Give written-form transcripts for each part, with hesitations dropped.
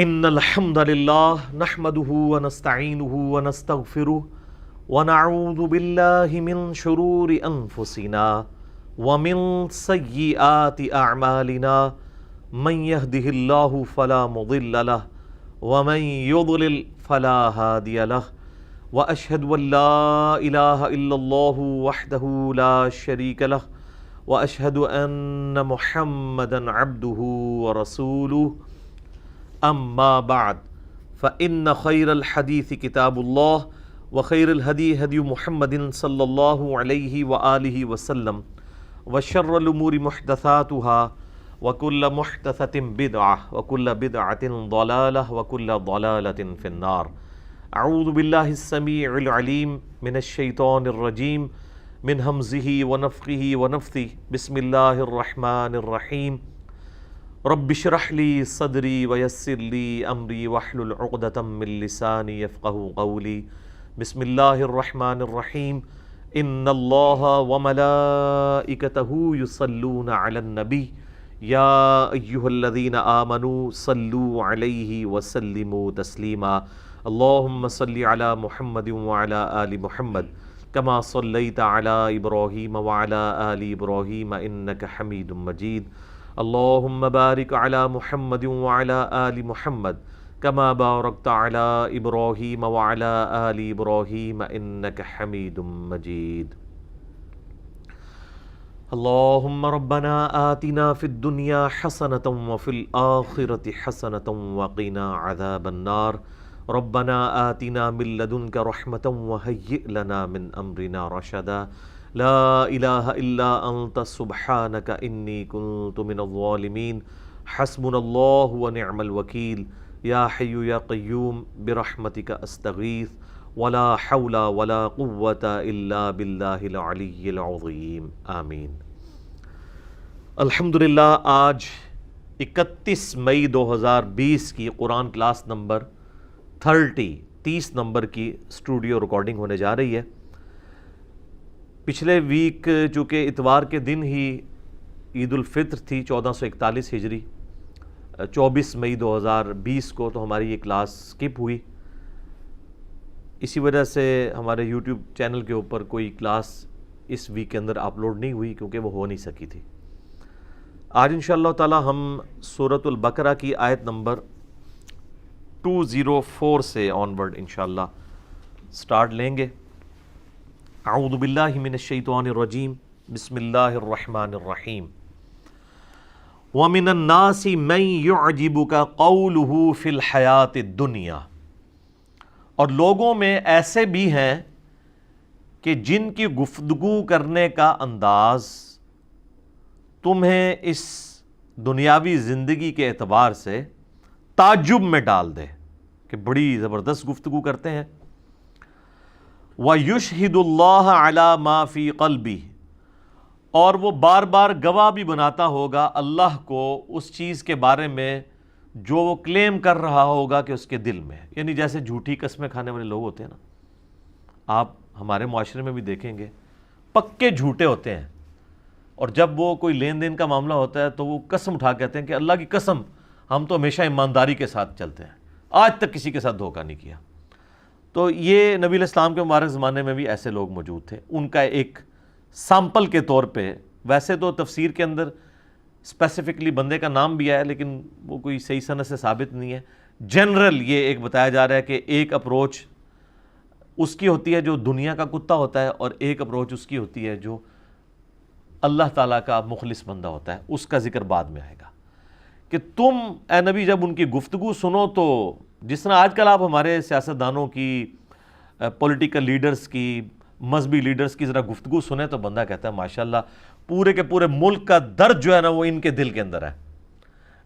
ان الحمد للہ نحمده ونستعینه ونستغفره ونعوذ باللہ من شرور انفسنا ومن سیئات اعمالنا من يهده اللہ فلا مضل له ومن يضلل فلا هادی له واشهد ان لا الہ الا اللہ وحدہ لا شریک له واشهد ان محمدا عبدہ ورسولہ اما بعد فإن خیر الحدیث کتاب اللہ وخیر الہدی ہدی محمد صلی اللہ علیہ وآلہ وسلم وشر الامور محدثاتها وکل محدثۃ بدعہ وکل بدعۃ ضلالہ وکل ضلالۃ فی النار۔ اعوذ باللہ السمیع العلیم من الشیطان الرجیم من ہمزہ ونفخہ ونفثہ بسم اللہ الرحمن الرحیم۔ رب اشرح لی صدری ویسر لی امری واحلل عقدۃ من لسانی یفقہوا قولی۔ بسم اللہ الرحمن الرحیم۔ ان اللہ وملائکتہ یصلون علی النبی یا ایہا الذین آمنوا صلوا علیہ وسلموا تسلیما۔ اللہم صل علی محمد وعلی آل محمد کما صلیت علی ابراہیم وعلی آل ابراہیم انک حمید مجید۔ اللہم بارک علی محمد وعلی آل محمد کما بارکت علی ابراہیم وعلی آل ابراہیم انک حمید مجید۔ اللہم ربنا آتنا فی الدنیا حسنۃ وفی الآخرۃ حسنۃ وقنا عذاب النار۔ ربنا آتنا من لدنک رحمۃ وہیئ لنا من امرنا رشدا۔ لا الہ الا انت سبحانک انی کنت من الظالمین۔ حسبنا اللہ ونعم الوکیل۔ یا حی یا قیوم برحمتک استغیث ولا حول ولا قوة الا باللہ العلی العظیم آمین۔ الحمدللہ آج 31 مئی 2020 کی قرآن کلاس نمبر 30 نمبر کی اسٹوڈیو ریکارڈنگ ہونے جا رہی ہے۔ پچھلے ویک چونکہ اتوار کے دن ہی عید الفطر تھی 1441 ہجری 24 مئی 2020 کو، تو ہماری یہ کلاس سکپ ہوئی۔ اسی وجہ سے ہمارے یوٹیوب چینل کے اوپر کوئی کلاس اس ویک کے اندر اپلوڈ نہیں ہوئی کیونکہ وہ ہو نہیں سکی تھی۔ آج انشاءاللہ تعالی ہم سورۃ البقرہ کی آیت نمبر 204 سے آنورڈ انشاءاللہ سٹارٹ لیں گے۔ اعوذ باللہ من الشیطان الرجیم بسم اللہ الرحمن الرحیم۔ وَمِنَ النَّاسِ مَن يُعْجِبُكَ قَوْلُهُ فِي الْحَيَاةِ الدُّنْيَا، اور لوگوں میں ایسے بھی ہیں کہ جن کی گفتگو کرنے کا انداز تمہیں اس دنیاوی زندگی کے اعتبار سے تعجب میں ڈال دے کہ بڑی زبردست گفتگو کرتے ہیں۔ وَيُشْهِدُ اللَّهَ عَلَى مَا فِي قَلْبِهِ، اور وہ بار بار گواہ بھی بناتا ہوگا اللہ کو اس چیز کے بارے میں جو وہ کلیم کر رہا ہوگا کہ اس کے دل میں، یعنی جیسے جھوٹی قسمیں کھانے والے لوگ ہوتے ہیں نا، آپ ہمارے معاشرے میں بھی دیکھیں گے پکے جھوٹے ہوتے ہیں، اور جب وہ کوئی لین دین کا معاملہ ہوتا ہے تو وہ قسم اٹھا کہتے ہیں کہ اللہ کی قسم ہم تو ہمیشہ ایمانداری کے ساتھ چلتے ہیں، آج تک کسی کے ساتھ دھوکہ نہیں کیا۔ تو یہ نبی علیہ السلام کے مبارک زمانے میں بھی ایسے لوگ موجود تھے۔ ان کا ایک سیمپل کے طور پہ، ویسے تو تفسیر کے اندر اسپیسیفکلی بندے کا نام بھی آیا لیکن وہ کوئی صحیح سند سے ثابت نہیں ہے۔ جنرل یہ ایک بتایا جا رہا ہے کہ ایک اپروچ اس کی ہوتی ہے جو دنیا کا کتا ہوتا ہے، اور ایک اپروچ اس کی ہوتی ہے جو اللہ تعالیٰ کا مخلص بندہ ہوتا ہے۔ اس کا ذکر بعد میں آئے گا کہ تم اے نبی جب ان کی گفتگو سنو تو جس طرح آج کل آپ ہمارے سیاستدانوں کی، پولیٹیکل لیڈرز کی، مذہبی لیڈرز کی ذرا گفتگو سنیں تو بندہ کہتا ہے ماشاءاللہ پورے کے پورے ملک کا درد جو ہے نا وہ ان کے دل کے اندر ہے۔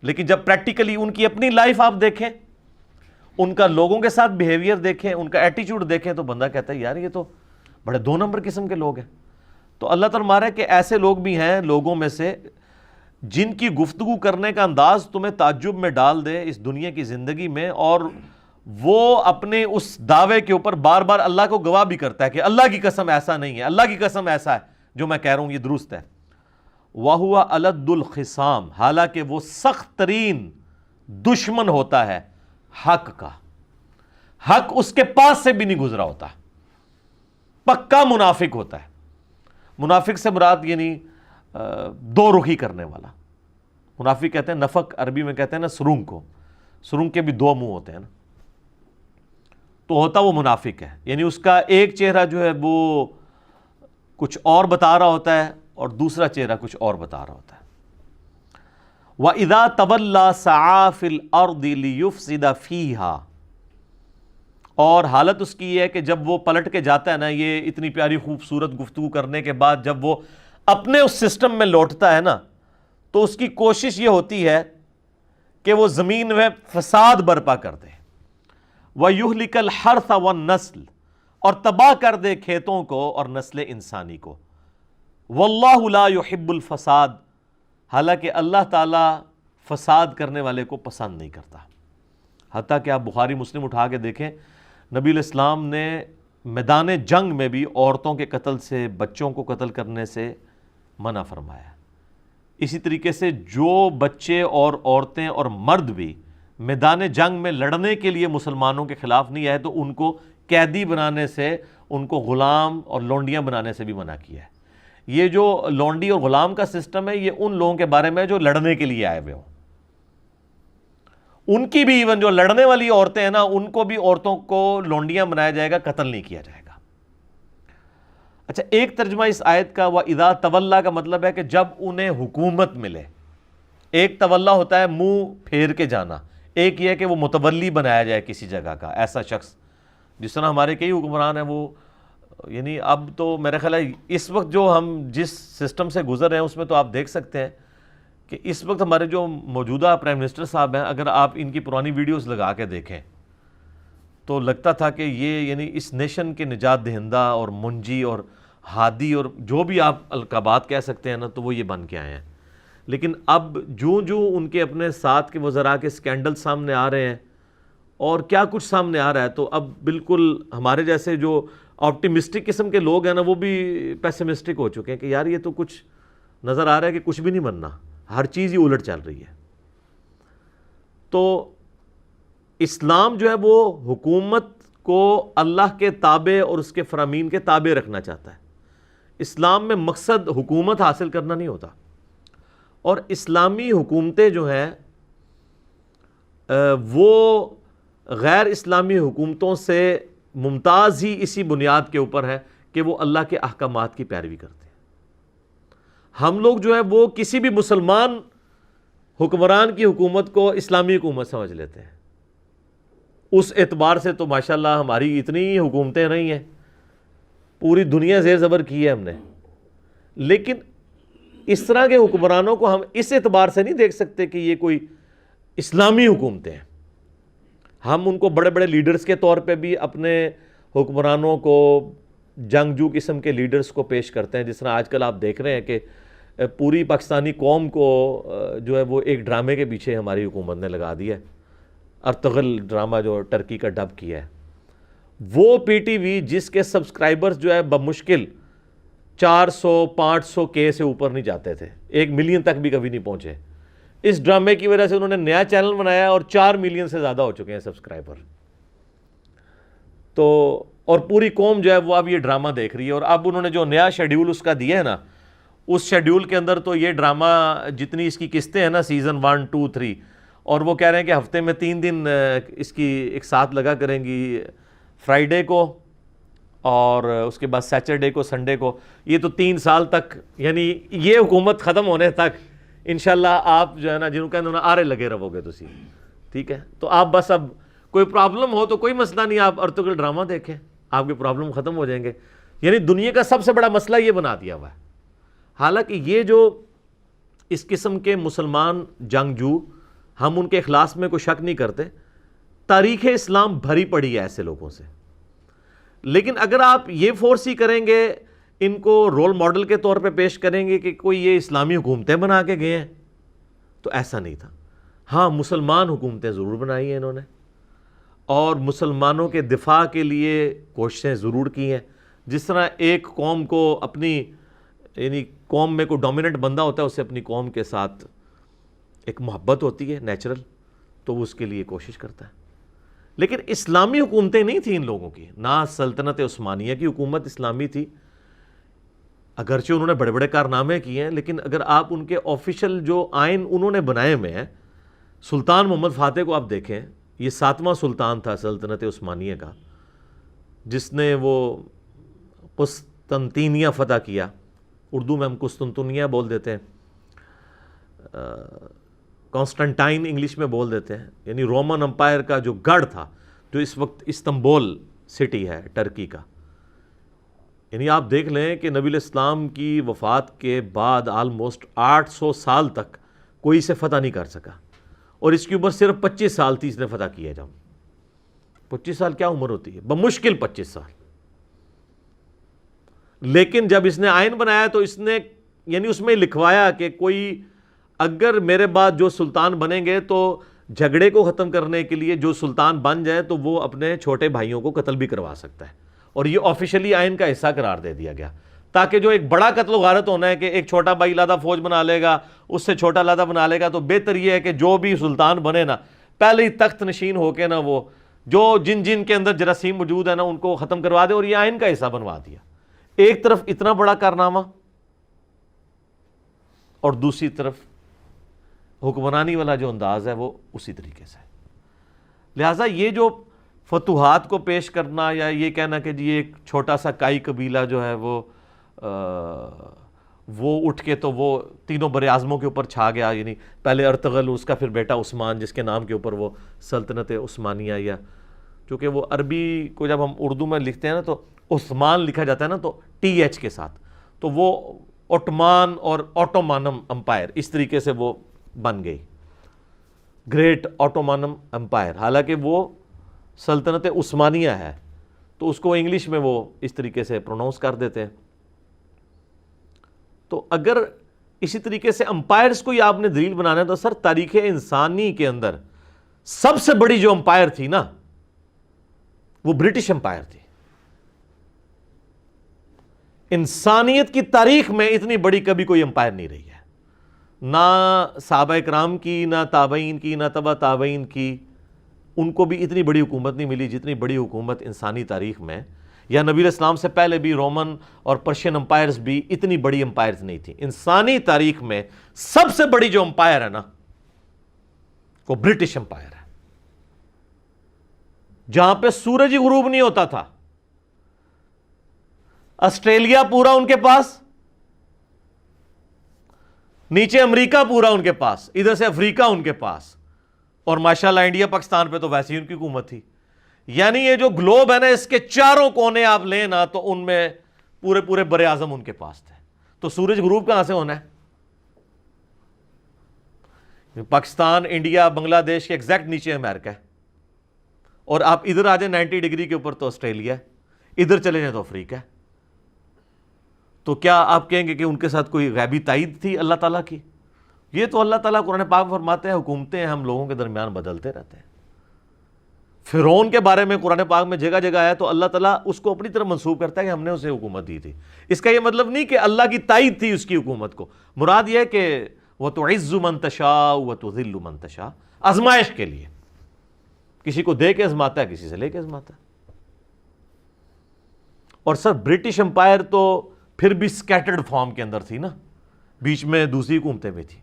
لیکن جب پریکٹیکلی ان کی اپنی لائف آپ دیکھیں، ان کا لوگوں کے ساتھ بیہیویئر دیکھیں، ان کا ایٹیچیوڈ دیکھیں تو بندہ کہتا ہے یار یہ تو بڑے 2 نمبر قسم کے لوگ ہیں۔ تو اللہ تعالیٰ فرما رہا ہے کہ ایسے لوگ بھی ہیں لوگوں میں سے جن کی گفتگو کرنے کا انداز تمہیں تعجب میں ڈال دے اس دنیا کی زندگی میں، اور وہ اپنے اس دعوے کے اوپر بار بار اللہ کو گواہ بھی کرتا ہے کہ اللہ کی قسم ایسا نہیں ہے، اللہ کی قسم ایسا ہے جو میں کہہ رہا ہوں یہ درست ہے۔ وَهُوَ أَلَدُّ الْخِصَامِ، حالانکہ وہ سخت ترین دشمن ہوتا ہے حق کا، حق اس کے پاس سے بھی نہیں گزرا ہوتا، پکا منافق ہوتا ہے۔ منافق سے مراد یعنی دو رخی کرنے والا۔ منافق کہتے ہیں، نفق عربی میں کہتے ہیں نا سرنگ کو، سرنگ کے بھی دو منہ ہوتے ہیں نا، تو ہوتا وہ منافق ہے، یعنی اس کا ایک چہرہ جو ہے وہ کچھ اور بتا رہا ہوتا ہے اور دوسرا چہرہ کچھ اور بتا رہا ہوتا ہے۔ وَإِذَا تَوَلَّى سَعَى فِي الْأَرْضِ لِيُفْسِدَ فِيهَا، اور حالت اس کی یہ ہے کہ جب وہ پلٹ کے جاتا ہے نا، یہ اتنی پیاری خوبصورت گفتگو کرنے کے بعد جب وہ اپنے اس سسٹم میں لوٹتا ہے نا، تو اس کی کوشش یہ ہوتی ہے کہ وہ زمین میں فساد برپا کر دے، وَيُهْلِكَ الْحَرْثَ وَالنَّسْلَ، اور تباہ کر دے کھیتوں کو اور نسل انسانی کو۔ وَاللَّهُ لَا يُحِبُّ الْفَسَاد، حالانکہ اللہ تعالیٰ فساد کرنے والے کو پسند نہیں کرتا۔ حتیٰ کہ آپ بخاری مسلم اٹھا کے دیکھیں، نبی علیہ السلام نے میدان جنگ میں بھی عورتوں کے قتل سے، بچوں کو قتل کرنے سے منع فرمایا۔ اسی طریقے سے جو بچے اور عورتیں اور مرد بھی میدان جنگ میں لڑنے کے لیے مسلمانوں کے خلاف نہیں آئے تو ان کو قیدی بنانے سے، ان کو غلام اور لونڈیاں بنانے سے بھی منع کیا ہے۔ یہ جو لونڈی اور غلام کا سسٹم ہے، یہ ان لوگوں کے بارے میں جو لڑنے کے لیے آئے ہوئے ہوں، ان کی بھی ایون جو لڑنے والی عورتیں ہیں نا، ان کو بھی عورتوں کو لونڈیاں بنایا جائے گا، قتل نہیں کیا جائے گا۔ اچھا، ایک ترجمہ اس آیت کا وَإِذَا تَوَلَّى کا مطلب ہے کہ جب انہیں حکومت ملے۔ ایک تولا ہوتا ہے منہ پھیر کے جانا، ایک یہ ہے کہ وہ متولی بنایا جائے کسی جگہ کا، ایسا شخص جس طرح ہمارے کئی حکمران ہیں، وہ یعنی اب تو میرا خیال ہے اس وقت جو ہم جس سسٹم سے گزر رہے ہیں اس میں تو آپ دیکھ سکتے ہیں کہ اس وقت ہمارے جو موجودہ پرائم منسٹر صاحب ہیں، اگر آپ ان کی پرانی ویڈیوز لگا کے دیکھیں تو لگتا تھا کہ یہ یعنی اس نیشن کے نجات دہندہ اور منجی اور ہادی اور جو بھی آپ القابات کہہ سکتے ہیں نا، تو وہ یہ بن کے آئے ہیں۔ لیکن اب جو ان کے اپنے ساتھ کے وزراء کے سکینڈل سامنے آ رہے ہیں اور کیا کچھ سامنے آ رہا ہے، تو اب بالکل ہمارے جیسے جو آپٹیمسٹک قسم کے لوگ ہیں نا، وہ بھی پیسمسٹک ہو چکے ہیں کہ یار یہ تو کچھ نظر آ رہا ہے کہ کچھ بھی نہیں بننا، ہر چیز ہی الٹ چل رہی ہے۔ تو اسلام جو ہے وہ حکومت کو اللہ کے تابع اور اس کے فرامین کے تابع رکھنا چاہتا ہے۔ اسلام میں مقصد حکومت حاصل کرنا نہیں ہوتا، اور اسلامی حکومتیں جو ہیں وہ غیر اسلامی حکومتوں سے ممتاز ہی اسی بنیاد کے اوپر ہے کہ وہ اللہ کے احکامات کی پیروی کرتے ہیں۔ ہم لوگ جو ہے وہ کسی بھی مسلمان حکمران کی حکومت کو اسلامی حکومت سمجھ لیتے ہیں۔ اس اعتبار سے تو ماشاءاللہ ہماری اتنی حکومتیں رہی ہیں، پوری دنیا زیر زبر کی ہے ہم نے، لیکن اس طرح کے حکمرانوں کو ہم اس اعتبار سے نہیں دیکھ سکتے کہ یہ کوئی اسلامی حکومتیں ہیں۔ ہم ان کو بڑے بڑے لیڈرز کے طور پہ بھی اپنے حکمرانوں کو جنگجو قسم کے لیڈرز کو پیش کرتے ہیں، جس طرح آج کل آپ دیکھ رہے ہیں کہ پوری پاکستانی قوم کو جو ہے وہ ایک ڈرامے کے پیچھے ہماری حکومت نے لگا دیا ہے۔ ارطغرل ڈرامہ جو ٹرکی کا ڈب کیا ہے، وہ پی ٹی وی جس کے سبسکرائبرز جو ہے بمشکل 400-500 کے سے اوپر نہیں جاتے تھے، 1 ملین تک بھی کبھی نہیں پہنچے، اس ڈرامے کی وجہ سے انہوں نے نیا چینل بنایا اور 4 ملین سے زیادہ ہو چکے ہیں سبسکرائبر۔ تو اور پوری قوم جو ہے وہ اب یہ ڈرامہ دیکھ رہی ہے، اور اب انہوں نے جو نیا شیڈیول اس کا دیا ہے نا، اس شیڈیول کے اندر تو یہ ڈرامہ جتنی اس کی قسطیں ہیں نا، سیزن 1 2 3، اور وہ کہہ رہے ہیں کہ ہفتے میں 3 دن اس کی ایک ساتھ لگا کریں گی، فرائیڈے کو اور اس کے بعد سیچرڈے کو، سنڈے کو۔ یہ تو 3 سال تک، یعنی یہ حکومت ختم ہونے تک انشاءاللہ آپ جو ہے نا، جنہوں کہتے ہیں آرے لگے رہو گے تسی، ٹھیک ہے؟ تو آپ بس اب کوئی پرابلم ہو تو کوئی مسئلہ نہیں، آپ ارطغرل ڈرامہ دیکھیں، آپ کے پرابلم ختم ہو جائیں گے۔ یعنی دنیا کا سب سے بڑا مسئلہ یہ بنا دیا ہوا ہے۔ حالانکہ یہ جو اس قسم کے مسلمان جنگجو، ہم ان کے اخلاص میں کوئی شک نہیں کرتے، تاریخ اسلام بھری پڑی ہے ایسے لوگوں سے، لیکن اگر آپ یہ فورس ہی کریں گے، ان کو رول ماڈل کے طور پہ پیش کریں گے کہ کوئی یہ اسلامی حکومتیں بنا کے گئے ہیں، تو ایسا نہیں تھا۔ ہاں، مسلمان حکومتیں ضرور بنائی ہیں انہوں نے، اور مسلمانوں کے دفاع کے لیے کوششیں ضرور کی ہیں۔ جس طرح ایک قوم کو اپنی، یعنی قوم میں کوئی ڈومیننٹ بندہ ہوتا ہے، اسے اپنی قوم کے ساتھ ایک محبت ہوتی ہے نیچرل، تو وہ اس کے لیے کوشش کرتا ہے۔ لیکن اسلامی حکومتیں نہیں تھیں ان لوگوں کی، نہ سلطنت عثمانیہ کی حکومت اسلامی تھی، اگرچہ انہوں نے بڑے بڑے کارنامے کیے ہیں، لیکن اگر آپ ان کے آفیشل جو آئین انہوں نے بنائے ہوئے ہیں، سلطان محمد فاتح کو آپ دیکھیں، یہ 7واں سلطان تھا سلطنت عثمانیہ کا، جس نے وہ قسطنطینیہ فتح کیا، اردو میں ہم قسطنطنیہ بول دیتے ہیں، کانسٹنٹائن انگلش میں بول دیتے ہیں، یعنی رومن امپائر کا جو گڑھ تھا، جو اس وقت استنبول سٹی ہے ٹرکی کا۔ یعنی آپ دیکھ لیں کہ نبی الاسلام کی وفات کے بعد آلموسٹ 800 سال تک کوئی اسے فتح نہیں کر سکا، اور اس کی عمر صرف 25 سال تھی اس نے فتح کیا۔ جب 25 سال کیا عمر ہوتی ہے؟ بمشکل 25 سال۔ لیکن جب اس نے آئین بنایا تو اس نے یعنی اس میں لکھوایا کہ کوئی اگر میرے بعد جو سلطان بنیں گے تو جھگڑے کو ختم کرنے کے لیے جو سلطان بن جائے تو وہ اپنے چھوٹے بھائیوں کو قتل بھی کروا سکتا ہے، اور یہ آفیشلی آئین کا حصہ قرار دے دیا گیا، تاکہ جو ایک بڑا قتل و غارت ہونا ہے کہ ایک چھوٹا بھائی علیحدہ فوج بنا لے گا، اس سے چھوٹا علیحدہ بنا لے گا، تو بہتر یہ ہے کہ جو بھی سلطان بنے نا پہلے ہی تخت نشین ہو کے نا وہ جو جن کے اندر جراثیم موجود ہے نا ان کو ختم کروا دے، اور یہ آئین کا حصہ بنوا دیا۔ ایک طرف اتنا بڑا کارنامہ اور دوسری طرف حکمرانی والا جو انداز ہے وہ اسی طریقے سے۔ لہٰذا یہ جو فتوحات کو پیش کرنا یا یہ کہنا کہ جی ایک چھوٹا سا کائی قبیلہ جو ہے وہ اٹھ کے تو وہ تینوں بر اعظموں کے اوپر چھا گیا، یعنی پہلے ارطغرل، اس کا پھر بیٹا عثمان جس کے نام کے اوپر وہ سلطنت عثمانیہ، یا چونکہ وہ عربی کو جب ہم اردو میں لکھتے ہیں نا تو عثمان لکھا جاتا ہے نا تو ٹی ایچ کے ساتھ، تو وہ اوٹمان اور اوٹومانم امپائر اس طریقے سے وہ بن گئی، گریٹ اوٹومانم امپائر، حالانکہ وہ سلطنت عثمانیہ ہے تو اس کو انگلش میں وہ اس طریقے سے پروناؤنس کر دیتے ہیں۔ تو اگر اسی طریقے سے امپائرز کو یہ آپ نے دلیل بنانا ہے تو سر تاریخ انسانی کے اندر سب سے بڑی جو امپائر تھی نا وہ برٹش امپائر تھی۔ انسانیت کی تاریخ میں اتنی بڑی کبھی کوئی امپائر نہیں رہی ہے، نہ صحابہ کرام کی، نہ تابعین کی، نہ تبع تابعین کی، ان کو بھی اتنی بڑی حکومت نہیں ملی جتنی بڑی حکومت انسانی تاریخ میں، یا نبی اسلام سے پہلے بھی رومن اور پرشین امپائرز بھی اتنی بڑی امپائرز نہیں تھی۔ انسانی تاریخ میں سب سے بڑی جو امپائر ہے نا وہ برٹش امپائر ہے، جہاں پہ سورج ہی غروب نہیں ہوتا تھا۔ آسٹریلیا پورا ان کے پاس، نیچے امریکہ پورا ان کے پاس، ادھر سے افریقہ ان کے پاس، اور ماشاءاللہ انڈیا پاکستان پہ تو ویسے ہی ان کی حکومت تھی۔ یعنی یہ جو گلوب ہے نا اس کے چاروں کونے آپ لیں نا تو ان میں پورے بر اعظم ان کے پاس تھے، تو سورج غروب کہاں سے ہونا ہے؟ پاکستان، انڈیا، بنگلہ دیش کے ایگزیکٹ نیچے امریکہ ہے، اور آپ ادھر آ جائیں 90 ڈگری کے اوپر تو آسٹریلیا ہے، ادھر چلے جائیں تو افریقہ ہے۔ تو کیا آپ کہیں گے کہ ان کے ساتھ کوئی غیبی تائید تھی اللہ تعالیٰ کی؟ یہ تو اللہ تعالیٰ قرآن پاک میں فرماتے ہیں حکومتیں ہم لوگوں کے درمیان بدلتے رہتے ہیں۔ فرعون کے بارے میں قرآن پاک میں جگہ جگہ آیا تو اللہ تعالیٰ اس کو اپنی طرف منسوب کرتا ہے کہ ہم نے اسے حکومت دی تھی۔ اس کا یہ مطلب نہیں کہ اللہ کی تائید تھی اس کی حکومت کو، مراد یہ ہے کہ وَتُعِزُّ مَن تَشَاءُ وَتُذِلُّ مَن تَشَاءُ، آزمائش کے لیے، کسی کو دے کے آزماتا ہے، کسی سے لے کے آزماتا ہے۔ اور سر برٹش امپائر تو پھر بھی سکیٹرڈ فارم کے اندر تھی نا، بیچ میں دوسری حکومتیں بھی تھی،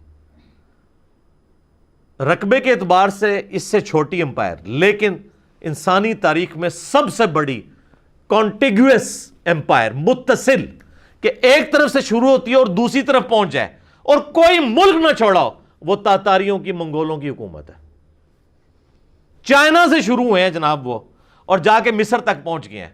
رقبے کے اعتبار سے اس سے چھوٹی امپائر، لیکن انسانی تاریخ میں سب سے بڑی کانٹیگوس امپائر، متصل، کہ ایک طرف سے شروع ہوتی ہے اور دوسری طرف پہنچ جائے اور کوئی ملک نہ چھوڑا ہو، وہ تاتاریوں کی، منگولوں کی حکومت ہے۔ چائنا سے شروع ہوئے ہیں جناب وہ، اور جا کے مصر تک پہنچ گئے ہیں۔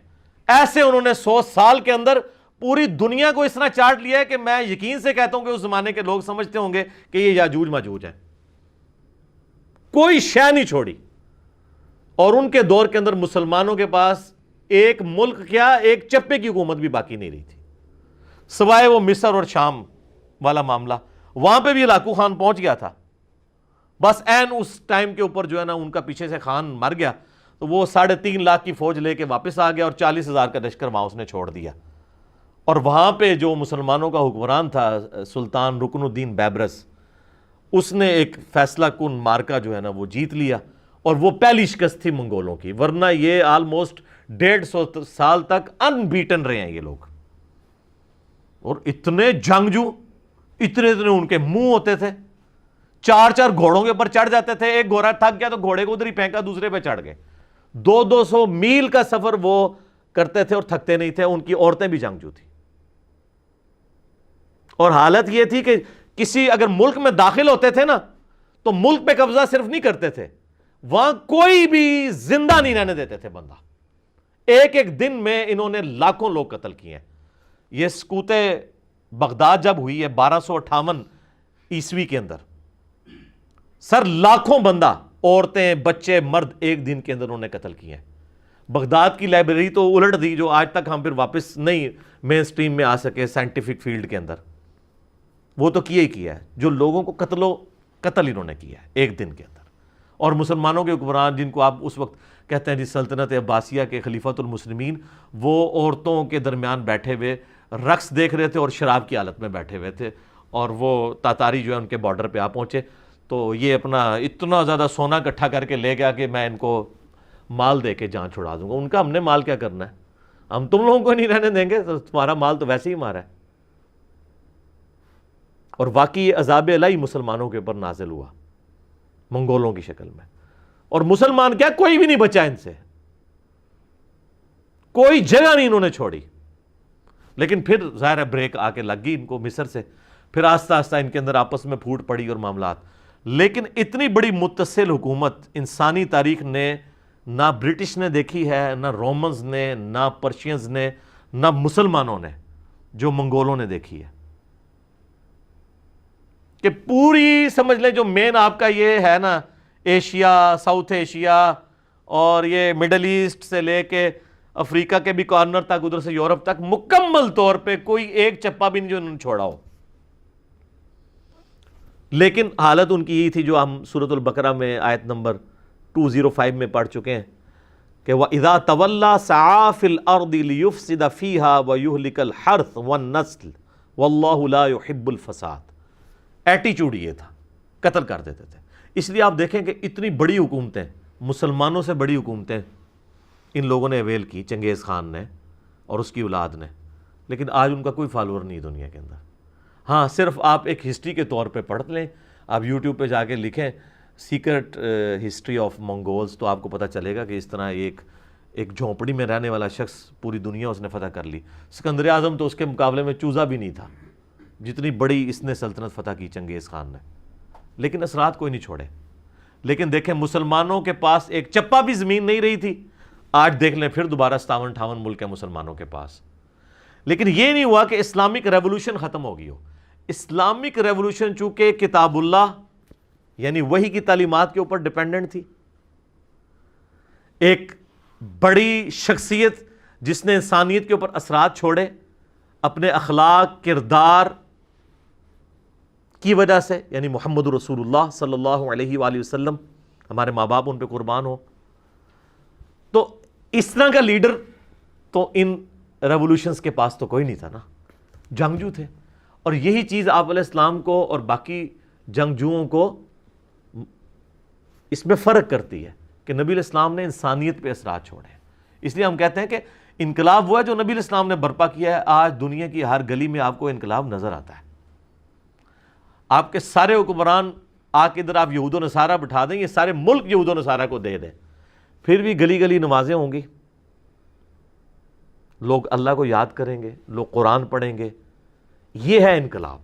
ایسے انہوں نے 100 سال کے اندر پوری دنیا کو اس طرح چاٹ لیا ہے کہ میں یقین سے کہتا ہوں کہ اس زمانے کے لوگ سمجھتے ہوں گے کہ یہ یاجوج ماجوج ہیں، کوئی شے نہیں چھوڑی۔ اور ان کے دور کے اندر مسلمانوں کے پاس ایک ملک کیا، ایک چپے کی حکومت بھی باقی نہیں رہی تھی، سوائے وہ مصر اور شام والا معاملہ، وہاں پہ بھی ہلاکو خان پہنچ گیا تھا، بس این اس ٹائم کے اوپر جو ہے نا ان کا پیچھے سے خان مر گیا تو وہ 3.5 لاکھ کی فوج لے کے واپس آ گیا اور 40,000 کا لشکر وہاں اس نے چھوڑ دیا۔ اور وہاں پہ جو مسلمانوں کا حکمران تھا سلطان رکن الدین بیبرس، اس نے ایک فیصلہ کن مارکا جو ہے نا وہ جیت لیا، اور وہ پہلی شکست تھی منگولوں کی، ورنہ یہ آلموسٹ 150 سال تک ان بیٹن رہے ہیں یہ لوگ، اور اتنے جنگجو، اتنے ان کے منہ ہوتے تھے، 4 گھوڑوں کے اوپر چڑھ جاتے تھے، ایک گھوڑا تھک گیا تو گھوڑے کو ادھر ہی پھینکا، دوسرے پہ چڑھ گئے، 200 میل کا سفر وہ کرتے تھے اور تھکتے نہیں تھے۔ ان کی عورتیں بھی جنگجو تھی، اور حالت یہ تھی کہ کسی اگر ملک میں داخل ہوتے تھے نا تو ملک پہ قبضہ صرف نہیں کرتے تھے، وہاں کوئی بھی زندہ نہیں رہنے دیتے تھے بندہ۔ ایک دن میں انہوں نے لاکھوں لوگ قتل کیے ہیں۔ یہ سقوط بغداد جب ہوئی ہے 1258 عیسوی کے اندر، سر لاکھوں بندہ، عورتیں، بچے، مرد ایک دن کے اندر انہوں نے قتل کیے ہیں۔ بغداد کی لائبریری تو الٹ دی، جو آج تک ہم پھر واپس نہیں مین سٹریم میں آ سکے سائنٹیفک فیلڈ کے اندر، وہ تو کیا ہی کیا ہے، جو لوگوں کو قتل انہوں نے کیا ہے ایک دن کے اندر۔ اور مسلمانوں کے حکمران جن کو آپ اس وقت کہتے ہیں جی سلطنت عباسیہ کے خلیفۃ المسلمین، وہ عورتوں کے درمیان بیٹھے ہوئے رقص دیکھ رہے تھے اور شراب کی حالت میں بیٹھے ہوئے تھے، اور وہ تاتاری جو ہے ان کے بارڈر پہ آ پہنچے، تو یہ اپنا اتنا زیادہ سونا اکٹھا کر کے لے گیا کہ میں ان کو مال دے کے جان چھڑا دوں گا۔ ان کا ہم نے مال کیا کرنا ہے، ہم تم لوگوں کو نہیں رہنے دیں گے، تو تمہارا مال تو ویسے ہی ہمارا ہے۔ اور واقعی یہ عذاب الہی مسلمانوں کے اوپر نازل ہوا منگولوں کی شکل میں، اور مسلمان کیا کوئی بھی نہیں بچا ان سے، کوئی جگہ نہیں انہوں نے چھوڑی۔ لیکن پھر ظاہر ہے بریک آ کے لگ گئی ان کو مصر سے، پھر آہستہ آہستہ ان کے اندر آپس میں پھوٹ پڑی اور معاملات۔ لیکن اتنی بڑی متصل حکومت انسانی تاریخ نے نہ برٹش نے دیکھی ہے، نہ رومنز نے، نہ پرشینز نے، نہ مسلمانوں نے، جو منگولوں نے دیکھی ہے۔ کہ پوری سمجھ لیں جو مین آپ کا یہ ہے نا ایشیا، ساؤتھ ایشیا اور یہ مڈل ایسٹ سے لے کے افریقہ کے بھی کارنر تک، ادھر سے یورپ تک، مکمل طور پہ کوئی ایک چپا بھی نہیں جو انہوں نے چھوڑا ہو۔ لیکن حالت ان کی یہی تھی جو ہم سورۃ البقرہ میں آیت نمبر 205 میں پڑھ چکے ہیں کہ وَإِذَا تَوَلَّا سَعَىٰ فِي الْأَرْضِ لِيُفْسِدَ فِيهَا وَيُهْلِكَ الْحَرْثَ وَالنَّسْلَ وَاللَّهُ لَا يُحِبُّ الْفَسَادَ۔ ایٹیچیوڈ یہ تھا، قتل کر دیتے تھے۔ اس لیے آپ دیکھیں کہ اتنی بڑی حکومتیں، مسلمانوں سے بڑی حکومتیں ان لوگوں نے اویل کی، چنگیز خان نے اور اس کی اولاد نے، لیکن آج ان کا کوئی فالوور نہیں دنیا کے اندر۔ ہاں صرف آپ ایک ہسٹری کے طور پہ پڑھ لیں، آپ یوٹیوب پہ جا کے لکھیں سیکرٹ ہسٹری آف منگولز، تو آپ کو پتہ چلے گا کہ اس طرح ایک جھونپڑی میں رہنے والا شخص پوری دنیا اس نے فتح کر لی۔ سکندر اعظم تو اس کے مقابلے میں چوزا بھی نہیں تھا، جتنی بڑی اس نے سلطنت فتح کی چنگیز خان نے، لیکن اثرات کوئی نہیں چھوڑے۔ لیکن دیکھیں مسلمانوں کے پاس ایک چپا بھی زمین نہیں رہی تھی، آج دیکھ لیں پھر دوبارہ 57-58 ملک ہیں مسلمانوں کے پاس۔ لیکن یہ نہیں ہوا کہ اسلامک ریولوشن ختم ہو گئی ہو۔ اسلامک ریولوشن چونکہ کتاب اللہ یعنی وحی کی تعلیمات کے اوپر ڈیپینڈنٹ تھی، ایک بڑی شخصیت جس نے انسانیت کے اوپر اثرات چھوڑے اپنے اخلاق، کردار کی وجہ سے، یعنی محمد رسول اللہ صلی اللہ علیہ وآلہ وسلم، ہمارے ماں باپ ان پہ قربان ہو، تو اس طرح کا لیڈر تو ان ریولوشنز کے پاس تو کوئی نہیں تھا نا، جنگجو تھے۔ اور یہی چیز آپ علیہ السلام کو اور باقی جنگجوؤں کو اس میں فرق کرتی ہے کہ نبی علیہ السلام نے انسانیت پہ اثرات چھوڑے ہیں۔ اس لیے ہم کہتے ہیں کہ انقلاب وہ ہے جو نبی علیہ السلام نے برپا کیا ہے۔ آج دنیا کی ہر گلی میں آپ کو انقلاب نظر آتا ہے۔ آپ کے سارے حکمران آ کے ادھر آپ یہود و نصارہ بٹھا دیں، یہ سارے ملک یہود و نصارہ کو دے دیں، پھر بھی گلی گلی نمازیں ہوں گی، لوگ اللہ کو یاد کریں گے، لوگ قرآن پڑھیں گے۔ یہ ہے انقلاب،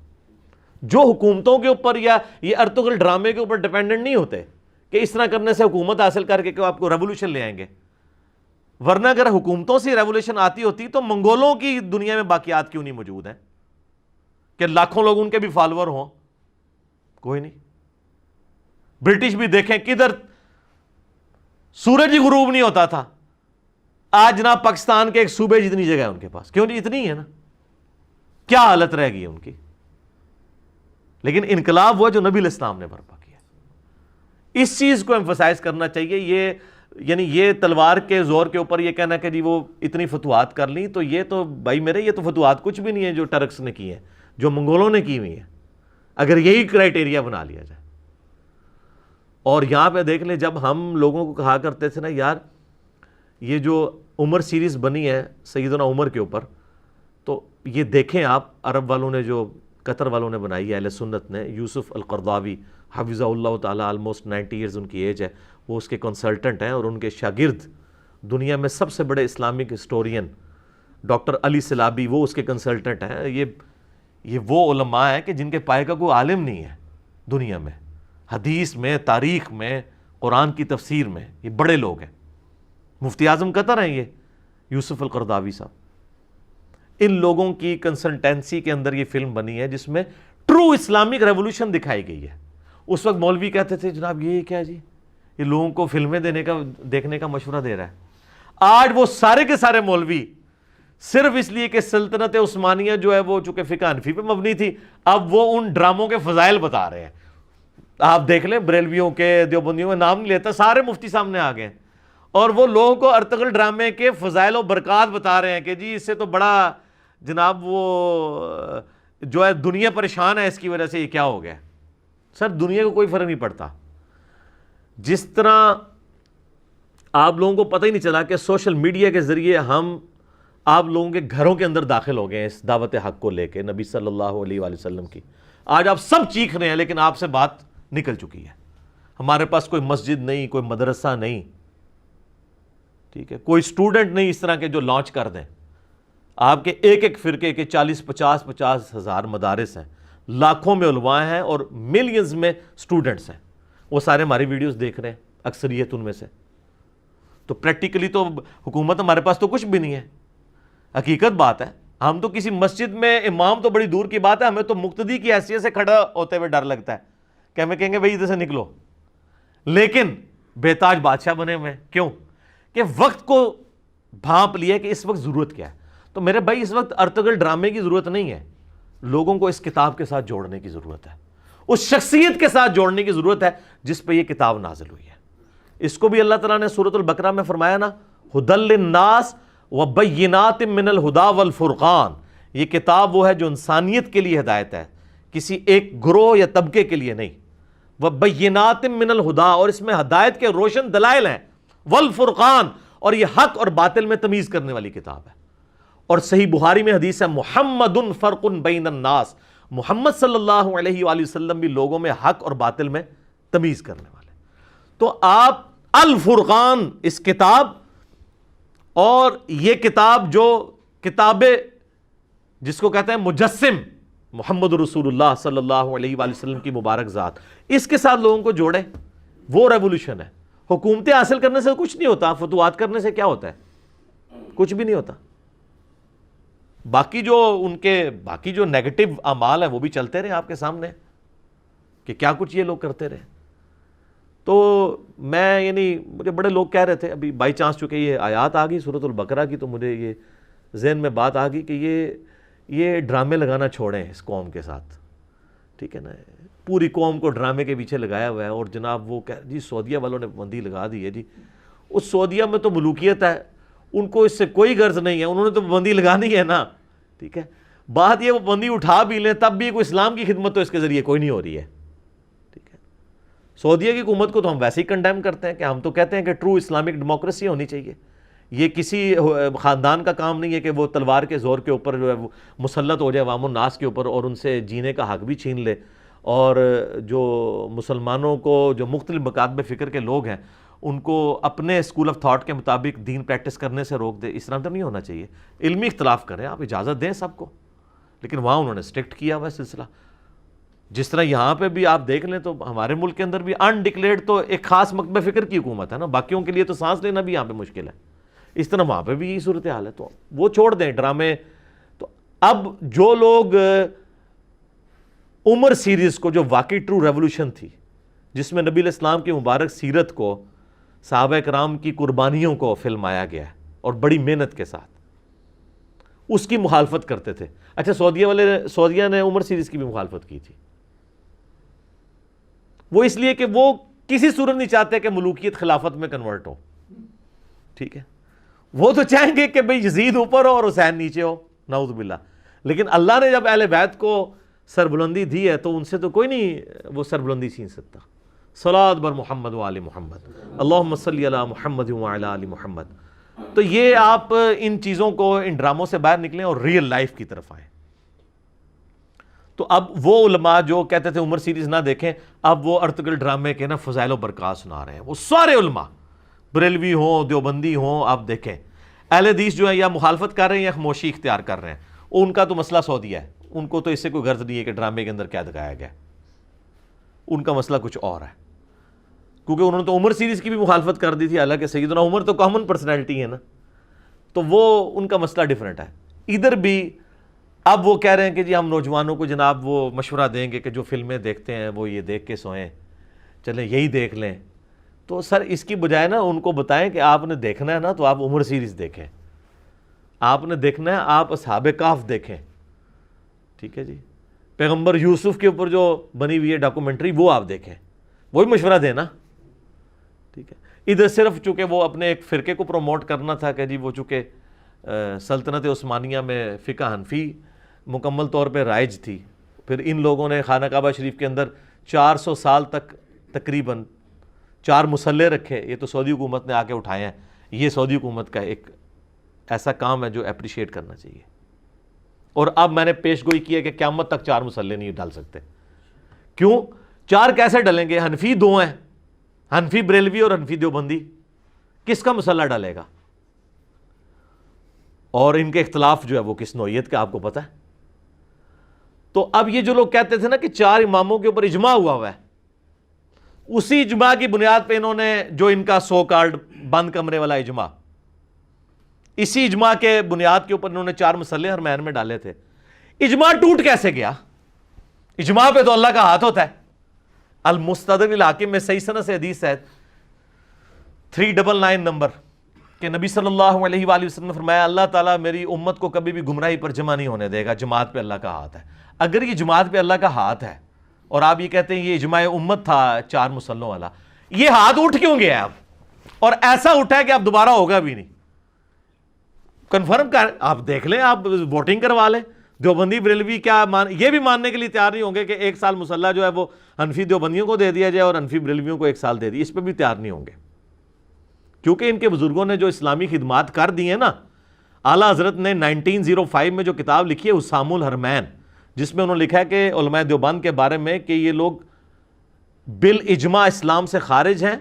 جو حکومتوں کے اوپر یا یہ ارطغرل ڈرامے کے اوپر ڈیپینڈنٹ نہیں ہوتے کہ اس طرح کرنے سے حکومت حاصل کر کے کہ آپ کو ریولوشن لے آئیں گے۔ ورنہ اگر حکومتوں سے ریولوشن آتی ہوتی تو منگولوں کی دنیا میں باقیات کیوں نہیں موجود ہیں کہ لاکھوں لوگ ان کے بھی فالوور ہوں؟ کوئی نہیں۔ برٹش بھی دیکھیں کدھر سورج ہی غروب نہیں ہوتا تھا، آج جناب پاکستان کے ایک صوبے جتنی جگہ ہے ان کے پاس، کیوں نہیں؟ اتنی ہے نا، کیا حالت رہ گئی ان کی۔ لیکن انقلاب وہ جو نبی علیہ السلام نے برپا کیا، اس چیز کو ایمفسائز کرنا چاہیے۔ یہ یعنی یہ تلوار کے زور کے اوپر یہ کہنا کہ جی وہ اتنی فتوحات کر لیں، تو یہ تو بھائی میرے یہ تو فتوحات کچھ بھی نہیں ہے جو ٹرکس نے کی ہیں، جو منگولوں نے کی ہوئی ہیں، اگر یہی کرائٹیریا بنا لیا جائے۔ اور یہاں پہ دیکھ لیں، جب ہم لوگوں کو کہا کرتے تھے نا یار یہ جو عمر سیریز بنی ہے سیدنا عمر کے اوپر، تو یہ دیکھیں آپ، عرب والوں نے، جو قطر والوں نے بنائی ہے، اہل سنت نے، یوسف القرضاوی حفظہ اللہ تعالیٰ، آلموسٹ 90 ایئرز ان کی ایج ہے، وہ اس کے کنسلٹنٹ ہیں، اور ان کے شاگرد دنیا میں سب سے بڑے اسلامک ہسٹورین ڈاکٹر علی سلابی، وہ اس کے کنسلٹنٹ ہیں۔ یہ وہ علماء ہیں کہ جن کے پائے کا کوئی عالم نہیں ہے دنیا میں، حدیث میں، تاریخ میں، قرآن کی تفسیر میں، یہ بڑے لوگ ہیں۔ مفتی اعظم قطر ہیں یہ یوسف القرضاوی صاحب۔ ان لوگوں کی کنسلٹنسی کے اندر یہ فلم بنی ہے جس میں ٹرو اسلامک ریولوشن دکھائی گئی ہے۔ اس وقت مولوی کہتے تھے جناب یہ کیا جی، یہ لوگوں کو فلمیں دیکھنے کا مشورہ دے رہا ہے۔ آج وہ سارے کے سارے مولوی صرف اس لیے کہ سلطنت عثمانیہ جو ہے وہ چونکہ فقہ حنفی پہ مبنی تھی، اب وہ ان ڈراموں کے فضائل بتا رہے ہیں۔ آپ دیکھ لیں بریلویوں کے، دیوبندیوں کے، نام نہیں لیتا، سارے مفتی سامنے آ گئے ہیں، اور وہ لوگوں کو ارطغرل ڈرامے کے فضائل و برکات بتا رہے ہیں کہ جی اس سے تو بڑا جناب وہ جو ہے دنیا پریشان ہے اس کی وجہ سے، یہ کیا ہو گیا۔ سر دنیا کو کوئی فرق نہیں پڑتا۔ جس طرح آپ لوگوں کو پتہ ہی نہیں چلا کہ سوشل میڈیا کے ذریعے ہم آپ لوگوں کے گھروں کے اندر داخل ہو گئے ہیں اس دعوت حق کو لے کے، نبی صلی اللہ علیہ وآلہ وسلم کی۔ آج آپ سب چیخ رہے ہیں لیکن آپ سے بات نکل چکی ہے۔ ہمارے پاس کوئی مسجد نہیں، کوئی مدرسہ نہیں، ٹھیک ہے، کوئی اسٹوڈنٹ نہیں اس طرح کے جو لانچ کر دیں۔ آپ کے ایک ایک فرقے کے 40-50 ہزار مدارس ہیں، لاکھوں میں علماء ہیں اور ملینز میں اسٹوڈنٹس ہیں، وہ سارے ہماری ویڈیوز دیکھ رہے ہیں، اکثریت ان میں سے۔ تو پریکٹیکلی تو حکومت ہمارے پاس تو کچھ بھی نہیں ہے، حقیقت بات ہے۔ ہم تو کسی مسجد میں امام تو بڑی دور کی بات ہے، ہمیں تو مقتدی کی حیثیت سے کھڑا ہوتے ہوئے ڈر لگتا ہے کہ ہمیں کہیں گے بھائی ادھر سے نکلو، لیکن بے تاج بادشاہ بنے ہوئے ہیں۔ کیوں؟ کہ وقت کو بھانپ لیا کہ اس وقت ضرورت کیا ہے۔ تو میرے بھائی اس وقت ارطغرل ڈرامے کی ضرورت نہیں ہے، لوگوں کو اس کتاب کے ساتھ جوڑنے کی ضرورت ہے، اس شخصیت کے ساتھ جوڑنے کی ضرورت ہے جس پہ یہ کتاب نازل ہوئی ہے۔ اس کو بھی اللہ تعالیٰ نے سورۃ البقرہ میں فرمایا نا، ھدی للناس وبینات من الہدی والفرقان، یہ کتاب وہ ہے جو انسانیت کے لیے ہدایت ہے، کسی ایک گروہ یا طبقے کے لیے نہیں۔ وبینات من الہدی، اور اس میں ہدایت کے روشن دلائل ہیں، والفرقان، اور یہ حق اور باطل میں تمیز کرنے والی کتاب ہے۔ اور صحیح بخاری میں حدیث ہے، محمد فرق بین الناس، محمد صلی اللہ علیہ وآلہ وسلم بھی لوگوں میں حق اور باطل میں تمیز کرنے والے۔ تو آپ الفرقان اس کتاب، اور یہ کتاب جو کتاب جس کو کہتے ہیں مجسم محمد رسول اللہ صلی اللہ علیہ وآلہ وسلم کی مبارک ذات، اس کے ساتھ لوگوں کو جوڑے، وہ ریولوشن ہے۔ حکومتیں حاصل کرنے سے کچھ نہیں ہوتا، فتوحات کرنے سے کیا ہوتا ہے؟ کچھ بھی نہیں ہوتا۔ باقی جو نیگیٹو اعمال ہیں وہ بھی چلتے رہے آپ کے سامنے کہ کیا کچھ یہ لوگ کرتے رہے۔ تو میں مجھے بڑے لوگ کہہ رہے تھے، ابھی بائی چانس چونکہ یہ آیات آ گئی سورۃ البقرہ کی، تو مجھے یہ ذہن میں بات آ گئی کہ یہ ڈرامے لگانا چھوڑیں اس قوم کے ساتھ، ٹھیک ہے نا۔ پوری قوم کو ڈرامے کے پیچھے لگایا ہوا ہے، اور جناب وہ جی سعودیہ والوں نے پابندی لگا دی ہے، جی اس سعودیہ میں تو ملوکیت ہے، ان کو اس سے کوئی غرض نہیں ہے، انہوں نے تو پابندی لگانی ہے نا، ٹھیک ہے۔ بات یہ وہ پابندی اٹھا بھی لیں تب بھی کوئی اسلام کی خدمت تو اس کے ذریعے کوئی نہیں ہو رہی ہے، ٹھیک ہے۔ سعودیہ کی حکومت کو تو ہم ویسے ہی کنڈیم کرتے ہیں کہ ہم تو کہتے ہیں کہ ٹرو اسلامک ڈیموکریسی ہونی چاہیے۔ یہ کسی خاندان کا کام نہیں ہے کہ وہ تلوار کے زور کے اوپر جو ہے وہ مسلط ہو جائے عوام الناس کے اوپر اور ان سے جینے کا حق بھی چھین لے، اور جو مسلمانوں کو، جو مختلف مکاتب فکر کے لوگ ہیں، ان کو اپنے اسکول آف تھاٹ کے مطابق دین پریکٹس کرنے سے روک دے۔ اس طرح تو نہیں ہونا چاہیے۔ علمی اختلاف کریں، آپ اجازت دیں سب کو، لیکن وہاں انہوں نے اسٹرکٹ کیا ہوا ہے سلسلہ۔ جس طرح یہاں پہ بھی آپ دیکھ لیں تو ہمارے ملک کے اندر بھی انڈکلیئرڈ تو ایک خاص مکتب فکر کی حکومت ہے نا، باقیوں کے لیے تو سانس لینا بھی یہاں پہ مشکل ہے۔ اس طرح وہاں پہ بھی یہی صورتحال ہے، تو وہ چھوڑ دیں ڈرامے۔ تو اب جو لوگ عمر سیریز کو، جو واقعی ٹرو ریولوشن تھی، جس میں نبی علیہ السلام کی مبارک سیرت کو، صحابہ کرام کی قربانیوں کو فلمایا گیا ہے اور بڑی محنت کے ساتھ، اس کی مخالفت کرتے تھے۔ اچھا سعودیہ نے عمر سیریز کی بھی مخالفت کی تھی، وہ اس لیے کہ وہ کسی صورت نہیں چاہتے کہ ملوکیت خلافت میں کنورٹ ہو، ٹھیک ہے۔ وہ تو چاہیں گے کہ بھئی یزید اوپر ہو اور حسین نیچے ہو، نعوذ باللہ۔ لیکن اللہ نے جب اہل بیت کو سربلندی دی ہے تو ان سے تو کوئی نہیں وہ سربلندی چھین سکتا۔ صلوات بر محمد و آل محمد، اللہم صلی علی محمد و علی آل محمد۔ تو یہ آپ ان چیزوں کو، ان ڈراموں سے باہر نکلیں اور ریئل لائف کی طرف آئیں۔ تو اب وہ علماء جو کہتے تھے عمر سیریز نہ دیکھیں، اب وہ ارطغرل ڈرامے کے نا فضائل و برکات سنا رہے ہیں۔ وہ سارے علماء، بریلوی ہوں، دیوبندی ہوں، آپ دیکھیں اہل حدیث جو ہیں یا مخالفت کر رہے ہیں یا خاموشی اختیار کر رہے ہیں، ان کا تو مسئلہ سعودیہ ہے، ان کو تو اس سے کوئی غرض نہیں ہے کہ ڈرامے کے اندر کیا دکھایا گیا، ان کا مسئلہ کچھ اور ہے، کیونکہ انہوں نے تو عمر سیریز کی بھی مخالفت کر دی تھی، حالانکہ سیدنا عمر تو کامن پرسنالٹی ہے نا، تو وہ ان کا مسئلہ ڈیفرنٹ ہے۔ ادھر بھی اب وہ کہہ رہے ہیں کہ جی ہم نوجوانوں کو جناب وہ مشورہ دیں گے کہ جو فلمیں دیکھتے ہیں وہ یہ دیکھ کے سوئیں، چلیں یہی دیکھ لیں۔ تو سر اس کی بجائے نا ان کو بتائیں کہ آپ نے دیکھنا ہے نا تو آپ عمر سیریز دیکھیں، آپ نے دیکھنا ہے آپ اصحاب کہف دیکھیں، ٹھیک ہے جی، پیغمبر یوسف کے اوپر جو بنی ہوئی ہے ڈاکومنٹری وہ آپ دیکھیں، وہی مشورہ دینا، ٹھیک ہے۔ ادھر صرف چونکہ وہ اپنے ایک فرقے کو پروموٹ کرنا تھا کہ جی وہ چونکہ سلطنت عثمانیہ میں فقہ حنفی مکمل طور پہ رائج تھی، پھر ان لوگوں نے خانہ کعبہ شریف کے اندر 400 سال تک تقریباً 4 مصلے رکھے، یہ تو سعودی حکومت نے آ کے اٹھائے ہیں، یہ سعودی حکومت کا ایک ایسا کام ہے جو اپریشیٹ کرنا چاہیے۔ اور اب میں نے پیش گوئی کی ہے کہ قیامت تک 4 مصلے نہیں ڈال سکتے، کیوں؟ 4 کیسے ڈلیں گے؟ حنفی 2 ہیں، حنفی بریلوی اور حنفی دیوبندی، کس کا مصلہ ڈالے گا؟ اور ان کے اختلاف جو ہے وہ کس نوعیت کا آپ کو پتہ ہے۔ تو اب یہ جو لوگ کہتے تھے نا کہ 4 اماموں کے اوپر اجماع ہوا ہے، اسی اجماع کی بنیاد پہ انہوں نے جو ان کا سو کالڈ بند کمرے والا اجماع، اسی اجماع کے بنیاد کے اوپر انہوں نے 4 مصلے حرمین میں ڈالے تھے۔ اجماع ٹوٹ کیسے گیا؟ اجماع پہ تو اللہ کا ہاتھ ہوتا ہے۔ المستدرک الحاکم میں صحیح سند سے حدیث ہے 399 نمبر کہ نبی صلی اللہ علیہ وآلہ وسلم نے فرمایا اللہ تعالیٰ میری امت کو کبھی بھی گمراہی پر جمع نہیں ہونے دے گا، جماعت پہ اللہ کا ہاتھ ہے۔ اگر یہ جماعت پہ اللہ کا ہاتھ ہے اور آپ یہ کہتے ہیں یہ اجماع امت تھا 4 مصلوں والا، یہ ہاتھ اٹھ کیوں گیا اب؟ اور ایسا اٹھا ہے کہ اب دوبارہ ہوگا بھی نہیں، کنفرم کر، آپ دیکھ لیں، آپ ووٹنگ کروا لیں۔ دیوبندی بریلوی کیا یہ بھی ماننے کے لیے تیار نہیں ہوں گے کہ 1 سال مصلہ جو ہے وہ حنفی دیوبندیوں کو دے دیا جائے اور حنفی بریلویوں کو 1 سال دے دی، اس پہ بھی تیار نہیں ہوں گے، کیونکہ ان کے بزرگوں نے جو اسلامی خدمات کر دی ہیں نا۔ اعلیٰ حضرت نے 1905 میں جو کتاب لکھی ہے حسام الحرمین، جس میں انہوں نے لکھا ہے کہ علماء دیوبند کے بارے میں کہ یہ لوگ بالاجماع اسلام سے خارج ہیں،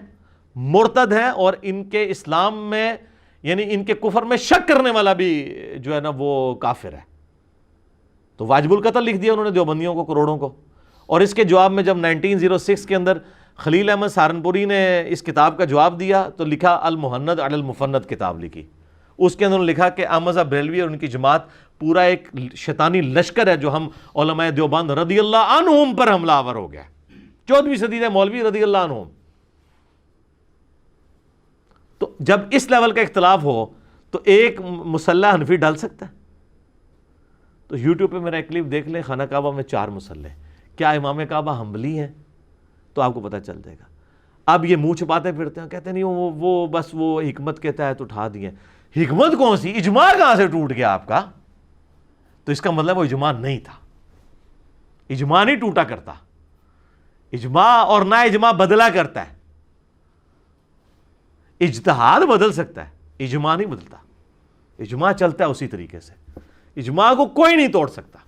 مرتد ہیں، اور ان کے اسلام میں یعنی ان کے کفر میں شک کرنے والا بھی جو ہے نا وہ کافر ہے۔ تو واجب القتل لکھ دیا انہوں نے دیوبندیوں کو، کروڑوں کو۔ اور اس کے جواب میں جب 1906 کے اندر خلیل احمد سہارنپوری نے اس کتاب کا جواب دیا تو لکھا المہند علی المفند کتاب لکھی، اس کے اندر انہوں نے لکھا کہ احمد بریلوی اور ان کی جماعت پورا ایک شیطانی لشکر ہے جو ہم علماء دیوبند رضی اللہ عنہم پر حملہ آور ہو گیا، 14ویں صدی کے مولوی رضی اللہ عنہم۔ تو جب اس لیول کا اختلاف ہو تو ایک مصلح حنفی ڈال سکتا ہے؟ تو یوٹیوب پہ میرا ایک کلپ دیکھ لیں، خانہ کعبہ میں 4 مصلے، کیا امام کعبہ حنبلی ہیں؟ تو آپ کو پتہ چل جائے گا۔ اب یہ منہ چھپاتے پھرتے ہیں، کہتے ہیں نہیں وہ بس وہ حکمت کے تحت اٹھا دیے۔ حکمت کون سی؟ اجماع کہاں سے ٹوٹ گیا آپ کا؟ تو اس کا مطلب وہ اجماع نہیں تھا، اجماع نہیں ٹوٹا کرتا، اجماع اور نہ اجماع بدلا کرتا ہے۔ اجتہاد بدل سکتا ہے، اجماع نہیں بدلتا، اجماع چلتا ہے اسی طریقے سے، اجماع کو کوئی نہیں توڑ سکتا۔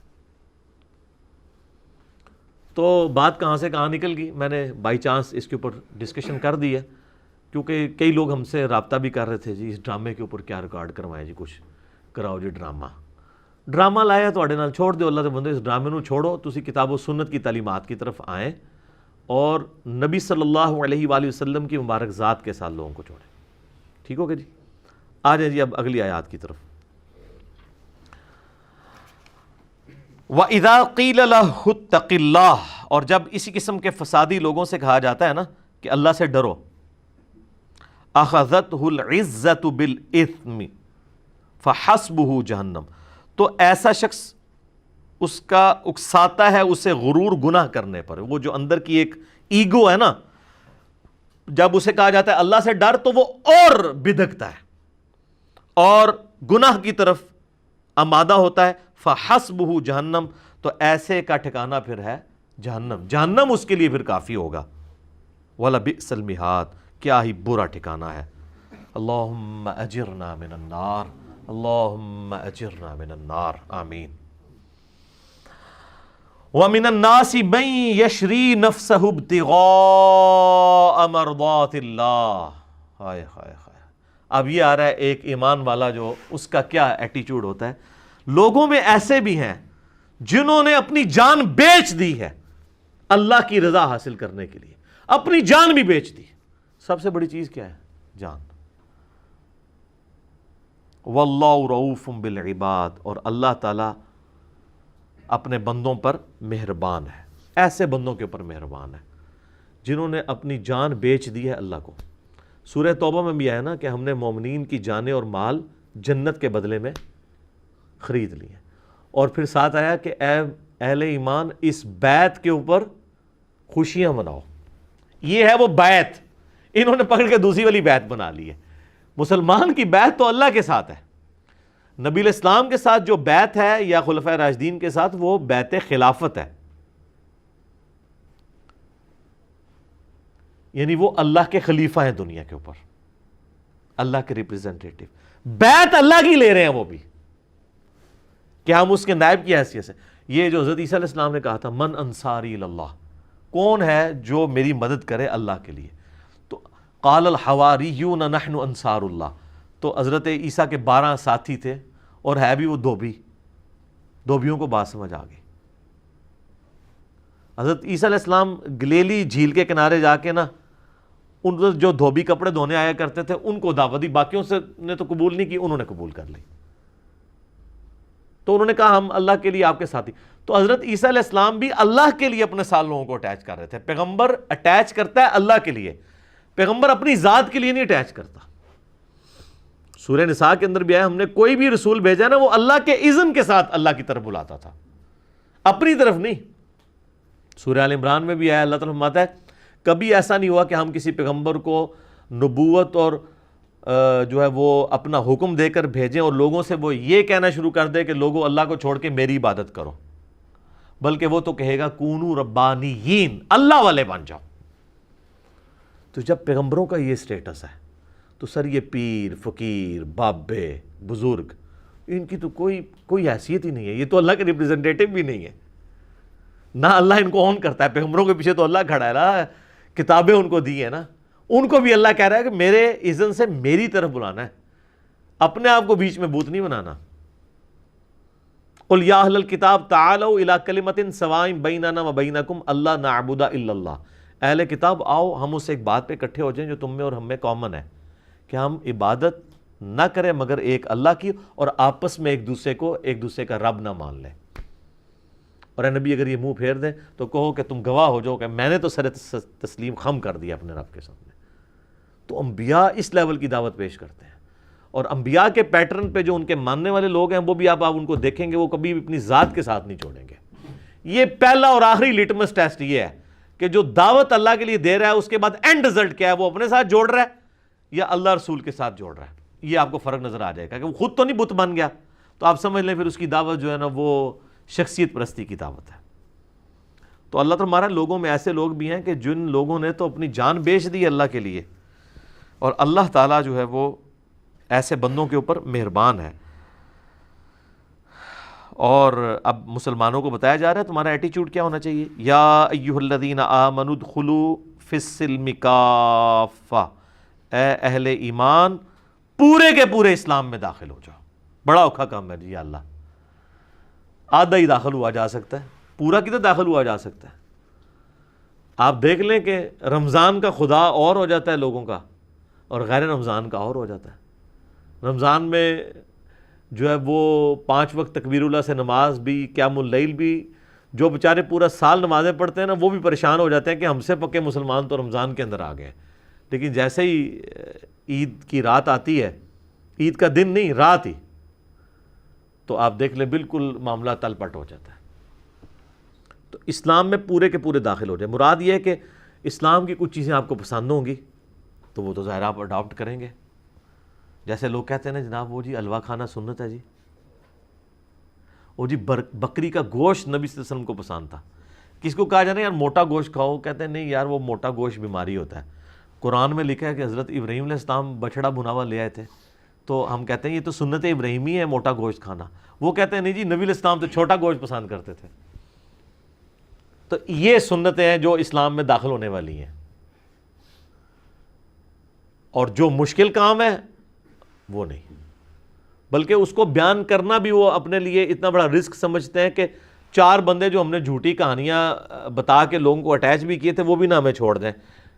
تو بات کہاں سے کہاں نکل گئی، میں نے بائی چانس اس کے اوپر ڈسکشن کر دی ہے، کیونکہ کئی لوگ ہم سے رابطہ بھی کر رہے تھے جی اس ڈرامے کے اوپر کیا ریکارڈ کروائیں جی، کچھ کراؤ جی ڈرامہ لایا تواڈے نال، چھوڑ دیو اللہ دے بندے، اس ڈرامے نو چھوڑو، تسی کتاب و سنت کی تعلیمات کی طرف آئیں اور نبی صلی اللہ علیہ وآلہ وسلم کی مبارک ذات کے ساتھ لوگوں کو چھوڑیں۔ ٹھیک ہو گیا جی؟ آ جائیں جی اب اگلی آیات کی طرف۔ وَإِذَا قِيلَ لَهُ اتَّقِ اللَّهَ، اور جب اسی قسم کے فسادی لوگوں سے کہا جاتا ہے نا کہ اللہ سے ڈرو، أَخَذَتْهُ الْعِزَّةُ بِالْإِثْمِ فَحَسْبُهُ جہنم، تو ایسا شخص اس کا اکساتا ہے اسے غرور گناہ کرنے پر، وہ جو اندر کی ایک ایگو ہے نا، جب اسے کہا جاتا ہے اللہ سے ڈر تو وہ اور بدکتا ہے اور گناہ کی طرف آمادہ ہوتا ہے۔ فحسبہ جہنم، تو ایسے کا ٹھکانہ پھر ہے جہنم، جہنم اس کے لیے پھر کافی ہوگا۔ وَلَبِئْسَ الْمِہَادُ، کیا ہی برا ٹھکانہ ہے۔ اللہم اجرنا من النار، اللہم اجرنا من النار، آمین۔ وَمِنَ النَّاسِ مَن يَشْرِي نَفْسَهُ ابْتِغَاءَ مَرْضَاتِ اللَّهِ، ہائے ہائے ہائے۔ اب یہ آ رہا ہے ایک ایمان والا جو اس کا کیا ایٹیچیوڈ ہوتا ہے۔ لوگوں میں ایسے بھی ہیں جنہوں نے اپنی جان بیچ دی ہے اللہ کی رضا حاصل کرنے کے لیے، اپنی جان بھی بیچ دی۔ سب سے بڑی چیز کیا ہے؟ جان۔ واللہ رؤوف بالعباد، اور اللہ تعالی اپنے بندوں پر مہربان ہے، ایسے بندوں کے اوپر مہربان ہے جنہوں نے اپنی جان بیچ دی ہے اللہ کو۔ سورہ توبہ میں بھی آیا نا کہ ہم نے مومنین کی جانیں اور مال جنت کے بدلے میں خرید لیے، اور پھر ساتھ آیا کہ اے اہل ایمان اس بیعت کے اوپر خوشیاں مناؤ۔ یہ ہے وہ بیعت، انہوں نے پکڑ کے دوسری والی بیعت بنا لی ہے۔ مسلمان کی بیعت تو اللہ کے ساتھ ہے، نبی علیہ السلام کے ساتھ جو بیعت ہے یا خلفائے راشدین کے ساتھ وہ بیعت خلافت ہے، یعنی وہ اللہ کے خلیفہ ہیں دنیا کے اوپر، اللہ کے ریپریزنٹیٹو۔ بیعت اللہ کی لے رہے ہیں وہ بھی، کہ ہم اس کے نائب کی حیثیت سے۔ یہ جو حضرت عیسیٰ علیہ السلام نے کہا تھا من انصاری اللہ، کون ہے جو میری مدد کرے اللہ کے لیے، تو قال الحواریون نحن انصار اللہ، تو حضرت عیسیٰ کے 12 ساتھی تھے اور ہے بھی وہ دھوبیوں کو بات سمجھ آ گئی۔ حضرت عیسیٰ علیہ السلام گلیلی جھیل کے کنارے جا کے نا ان جو دھوبی کپڑے دھونے آیا کرتے تھے ان کو دعوت دی، باقیوں سے نے تو قبول نہیں کی، انہوں نے قبول کر لی، تو انہوں نے کہا ہم اللہ کے لیے آپ کے ساتھی۔ تو حضرت عیسیٰ علیہ السلام بھی اللہ کے لیے اپنے ساتھ لوگوں کو اٹیچ کر رہے تھے۔ پیغمبر اٹیچ کرتا ہے اللہ کے لیے، پیغمبر اپنی ذات کے لیے نہیں اٹیچ کرتا۔ سورہ نساء کے اندر بھی آیا ہم نے کوئی بھی رسول بھیجا نا وہ اللہ کے اذن کے ساتھ اللہ کی طرف بلاتا تھا، اپنی طرف نہیں۔ سورہ آل عمران میں بھی آیا، اللہ تعالیٰ فرماتا ہے کبھی ایسا نہیں ہوا کہ ہم کسی پیغمبر کو نبوت اور جو ہے وہ اپنا حکم دے کر بھیجیں اور لوگوں سے وہ یہ کہنا شروع کر دے کہ لوگوں اللہ کو چھوڑ کے میری عبادت کرو، بلکہ وہ تو کہے گا کونو ربانیین، اللہ والے بن جاؤ۔ تو جب پیغمبروں کا یہ سٹیٹس ہے تو سر یہ پیر فقیر بابے بزرگ ان کی تو کوئی حیثیت ہی نہیں ہے، یہ تو اللہ کے ریپریزنٹیٹو بھی نہیں ہے، نہ اللہ ان کو اون کرتا ہے۔ پیغمبروں کے پیچھے تو اللہ کھڑا ہے نا، کتابیں ان کو دی ہیں نا، ان کو بھی اللہ کہہ رہا ہے کہ میرے اذن سے میری طرف بلانا ہے، اپنے آپ کو بیچ میں بوت نہیں بنانا۔ قل یا اہل الکتاب تعالوا الی کلمۃ سواء بیننا وبینکم الا نعبد الا اللہ، اہل کتاب آؤ ہم اس ایک بات پہ اکٹھے ہو جائیں جو تم میں اور ہم میں کامن ہے، کہ ہم عبادت نہ کریں مگر ایک اللہ کی، اور آپس میں ایک دوسرے کا رب نہ مان لیں۔ اور اے نبی اگر یہ منہ پھیر دیں تو کہو کہ تم گواہ ہو جاؤ کہ میں نے تو سر تسلیم خم کر دیا اپنے رب کے سامنے۔ تو انبیاء اس لیول کی دعوت پیش کرتے ہیں، اور انبیاء کے پیٹرن پہ جو ان کے ماننے والے لوگ ہیں وہ بھی آپ ان کو دیکھیں گے وہ کبھی بھی اپنی ذات کے ساتھ نہیں چھوڑیں گے۔ یہ پہلا اور آخری لٹمس ٹیسٹ یہ ہے کہ جو دعوت اللہ کے لیے دے رہا ہے اس کے بعد اینڈ رزلٹ کیا ہے، وہ اپنے ساتھ جوڑ رہا ہے یا اللہ رسول کے ساتھ جوڑ رہا ہے۔ یہ آپ کو فرق نظر آ جائے گا کہ وہ خود تو نہیں بت بن گیا، تو آپ سمجھ لیں پھر اس کی دعوت جو ہے نا وہ شخصیت پرستی کی دعوت ہے۔ تو اللہ تعالیٰ ہمارا لوگوں میں ایسے لوگ بھی ہیں کہ جن لوگوں نے تو اپنی جان بیچ دی اللہ کے لیے، اور اللہ تعالیٰ جو ہے وہ ایسے بندوں کے اوپر مہربان ہے۔ اور اب مسلمانوں کو بتایا جا رہا ہے تمہارا ایٹیچیوڈ کیا ہونا چاہیے۔ یا ایھا الذین آمنوا ادخلوا فی السلم کافہ، اے اہل ایمان پورے کے پورے اسلام میں داخل ہو جاؤ۔ بڑا اوکھا کام ہے جی اللہ، آدھا ہی داخل ہوا جا سکتا ہے، پورا کدھر داخل ہوا جا سکتا ہے۔ آپ دیکھ لیں کہ رمضان کا خدا اور ہو جاتا ہے لوگوں کا، اور غیر رمضان کا اور ہو جاتا ہے۔ رمضان میں جو ہے وہ 5 وقت تکبیر اللہ سے نماز بھی، قیام اللیل بھی، جو بیچارے پورا سال نمازیں پڑھتے ہیں نا وہ بھی پریشان ہو جاتے ہیں کہ ہم سے پکے مسلمان تو رمضان کے اندر آ گئے ہیں، لیکن جیسے ہی عید کی رات آتی ہے، عید کا دن نہیں رات ہی، تو آپ دیکھ لیں بالکل معاملہ تل پٹ ہو جاتا ہے۔ تو اسلام میں پورے کے پورے داخل ہو جائے۔ مراد یہ ہے کہ اسلام کی کچھ چیزیں آپ کو پسند ہوں گی تو وہ تو ظاہر آپ اڈاپٹ کریں گے۔ جیسے لوگ کہتے ہیں نا جناب وہ جی حلوہ کھانا سنت ہے جی، وہ جی بکری کا گوشت نبی صلی اللہ علیہ وسلم کو پسند تھا، کس کو کہا جانا ہے یار موٹا گوشت کھاؤ، کہتے ہیں نہیں یار وہ موٹا گوشت بیماری ہوتا ہے۔ قرآن میں لکھا ہے کہ حضرت ابراہیم علیہ السلام بچڑا بھنا ہوا لے آئے تھے، تو ہم کہتے ہیں یہ تو سنت ابراہیمی ہے موٹا گوشت کھانا، وہ کہتے ہیں نہیں جی نبی علیہ السلام تو چھوٹا گوشت پسند کرتے تھے۔ تو یہ سنتیں ہیں جو اسلام میں داخل ہونے والی ہیں، اور جو مشکل کام ہے وہ نہیں، بلکہ اس کو بیان کرنا بھی وہ اپنے لیے اتنا بڑا رسک سمجھتے ہیں کہ 4 بندے جو ہم نے جھوٹی کہانیاں بتا کے لوگوں کو اٹیچ بھی کیے تھے وہ بھی نہ ہمیں چھوڑ دیں،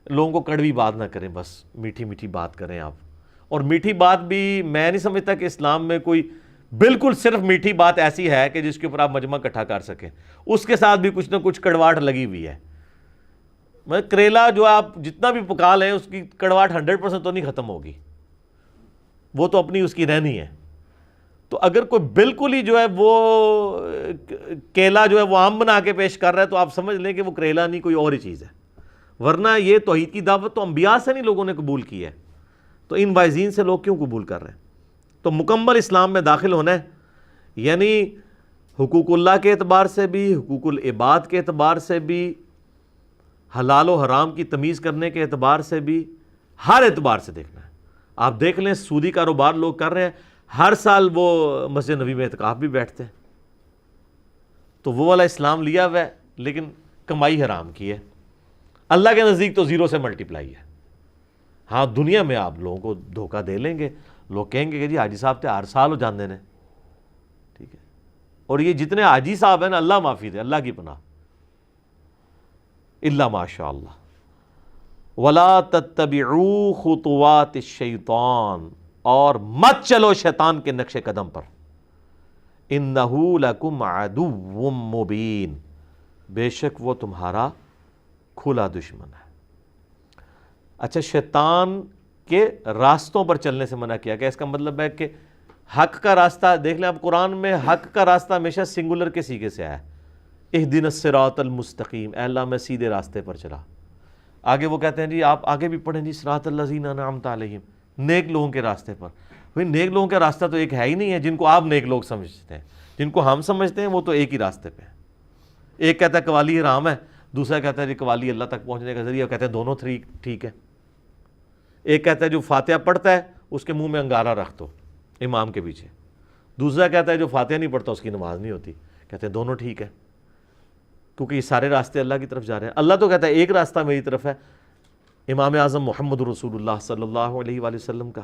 لوگوں کو کڑوی بات نہ کریں، بس میٹھی میٹھی بات کریں آپ۔ اور میٹھی بات بھی میں نہیں سمجھتا کہ اسلام میں کوئی بالکل صرف میٹھی بات ایسی ہے کہ جس کے اوپر آپ مجمع اکٹھا کر سکیں، اس کے ساتھ بھی کچھ نہ کچھ کڑواہٹ لگی ہوئی ہے۔ کریلا جو آپ جتنا بھی پکا لیں اس کی کڑواہٹ 100% تو نہیں ختم ہوگی، وہ تو اپنی اس کی رہنی ہے۔ تو اگر کوئی بالکل ہی جو ہے وہ کیلا جو ہے وہ آم بنا کے پیش کر رہا ہے تو آپ سمجھ لیں کہ وہ کریلا نہیں کوئی اور ہی چیز ہے، ورنہ یہ توحید کی دعوت تو انبیاء سے نہیں لوگوں نے قبول کی ہے، تو ان وائزین سے لوگ کیوں قبول کر رہے ہیں؟ تو مکمل اسلام میں داخل ہونا ہے، یعنی حقوق اللہ کے اعتبار سے بھی، حقوق العباد کے اعتبار سے بھی، حلال و حرام کی تمیز کرنے کے اعتبار سے بھی، ہر اعتبار سے دیکھنا ہے۔ آپ دیکھ لیں سودی کاروبار لوگ کر رہے ہیں، ہر سال وہ مسجد نبی میں اعتکاف بھی بیٹھتے ہیں، تو وہ والا اسلام لیا ہوا ہے لیکن کمائی حرام کی ہے۔ اللہ کے نزدیک تو 0 سے ملٹیپلائی ہے۔ ہاں دنیا میں آپ لوگوں کو دھوکہ دے لیں گے، لوگ کہیں گے کہ جی حاجی صاحب تے ہر سال ہو جاندے نے، ٹھیک ہے، اور یہ جتنے حاجی صاحب ہیں نا اللہ معافی دے، اللہ کی پناہ، الا ماشاء اللہ۔ ولا تتبعوا خطوات الشیطان، اور مت چلو شیطان کے نقش قدم پر، انہ لکم عدو مبین، بے شک وہ تمہارا کھلا دشمن ہے۔ اچھا، شیطان کے راستوں پر چلنے سے منع کیا گیا، اس کا مطلب ہے کہ حق کا راستہ دیکھ لیں آپ، قرآن میں حق کا راستہ ہمیشہ سنگولر کے سیغے سے آیا ہے، اہدنا الصراط المستقیم، اے اللہ میں سیدھے راستے پر چلا۔ آگے وہ کہتے ہیں جی آپ آگے بھی پڑھیں جی صراط الذین انعمت علیہم، نیک لوگوں کے راستے پر۔ بھئی نیک لوگوں کا راستہ تو ایک ہے ہی نہیں ہے، جن کو آپ نیک لوگ سمجھتے ہیں، جن کو ہم سمجھتے ہیں وہ تو ایک ہی راستے پہ ہیں۔ ایک کہتا ہے قوالی حرام ہے، دوسرا کہتا ہے جی قوالی اللہ تک پہنچنے کا ذریعہ، کہتے ہیں دونوں ٹھیک ہے۔ ایک کہتا ہے جو فاتحہ پڑھتا ہے اس کے منہ میں انگارہ رکھ دو امام کے پیچھے، دوسرا کہتا ہے جو فاتحہ نہیں پڑھتا اس کی نماز نہیں ہوتی، کہتے ہیں دونوں ٹھیک ہے، کیونکہ یہ سارے راستے اللہ کی طرف جا رہے ہیں۔ اللہ تو کہتا ہے ایک راستہ میری طرف ہے، امام اعظم محمد رسول اللہ صلی اللہ علیہ وآلہ وسلم کا۔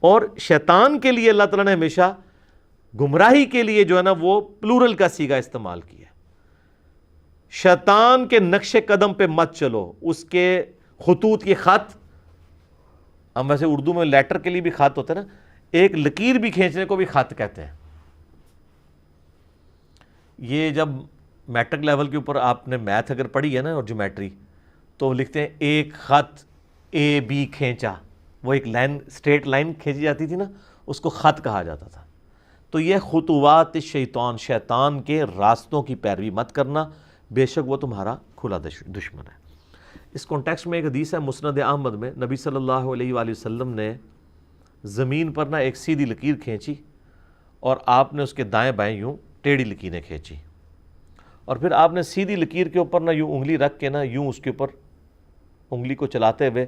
اور شیطان کے لیے اللہ تعالیٰ نے ہمیشہ گمراہی کے لیے جو ہے نا وہ پلورل کا صیغہ استعمال کیا۔ شیطان کے نقش قدم پہ مت چلو، اس کے خطوط کی خط، ہم ویسے اردو میں لیٹر کے لیے بھی خط ہوتا ہے نا، ایک لکیر بھی کھینچنے کو بھی خط کہتے ہیں۔ یہ جب میٹرک لیول کے اوپر آپ نے میتھ اگر پڑھی ہے نا اور جیومیٹری، تو لکھتے ہیں ایک خط اے بی کھینچا، وہ ایک لائن اسٹریٹ لائن کھینچی جاتی تھی نا، اس کو خط کہا جاتا تھا۔ تو یہ خطوات شیطان، شیطان کے راستوں کی پیروی مت کرنا، بے شک وہ تمہارا کھلا دشمن ہے۔ اس کانٹیکسٹ میں ایک حدیث ہے مسند احمد میں، نبی صلی اللہ علیہ وآلہ وسلم نے زمین پر نا ایک سیدھی لکیر کھینچی اور آپ نے اس کے دائیں بائیں یوں ٹیڑھی لکیریں کھینچی، اور پھر آپ نے سیدھی لکیر کے اوپر نا یوں انگلی رکھ کے نا یوں اس کے اوپر انگلی کو چلاتے ہوئے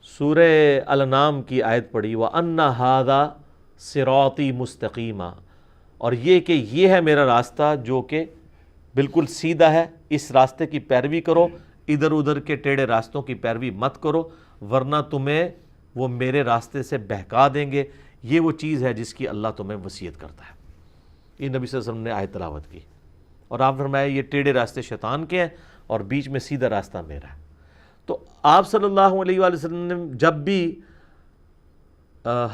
سورہ الانعام کی آیت پڑھی، وَأَنَّ هَذَا صِرَاطِي مُسْتَقِيمًا، اور یہ کہ یہ ہے میرا راستہ جو کہ بالکل سیدھا ہے، اس راستے کی پیروی کرو، ادھر ادھر کے ٹیڑھے راستوں کی پیروی مت کرو، ورنہ تمہیں وہ میرے راستے سے بہکا دیں گے۔ یہ وہ چیز ہے جس کی اللہ تمہیں وصیت کرتا ہے۔ یہ نبی صلی اللہ علیہ وسلم نے آیت تلاوت کی، اور آپ فرمایا یہ ٹیڑھے راستے شیطان کے ہیں اور بیچ میں سیدھا راستہ میرا ہے۔ تو آپ صلی اللہ علیہ وآلہ وسلم نے جب بھی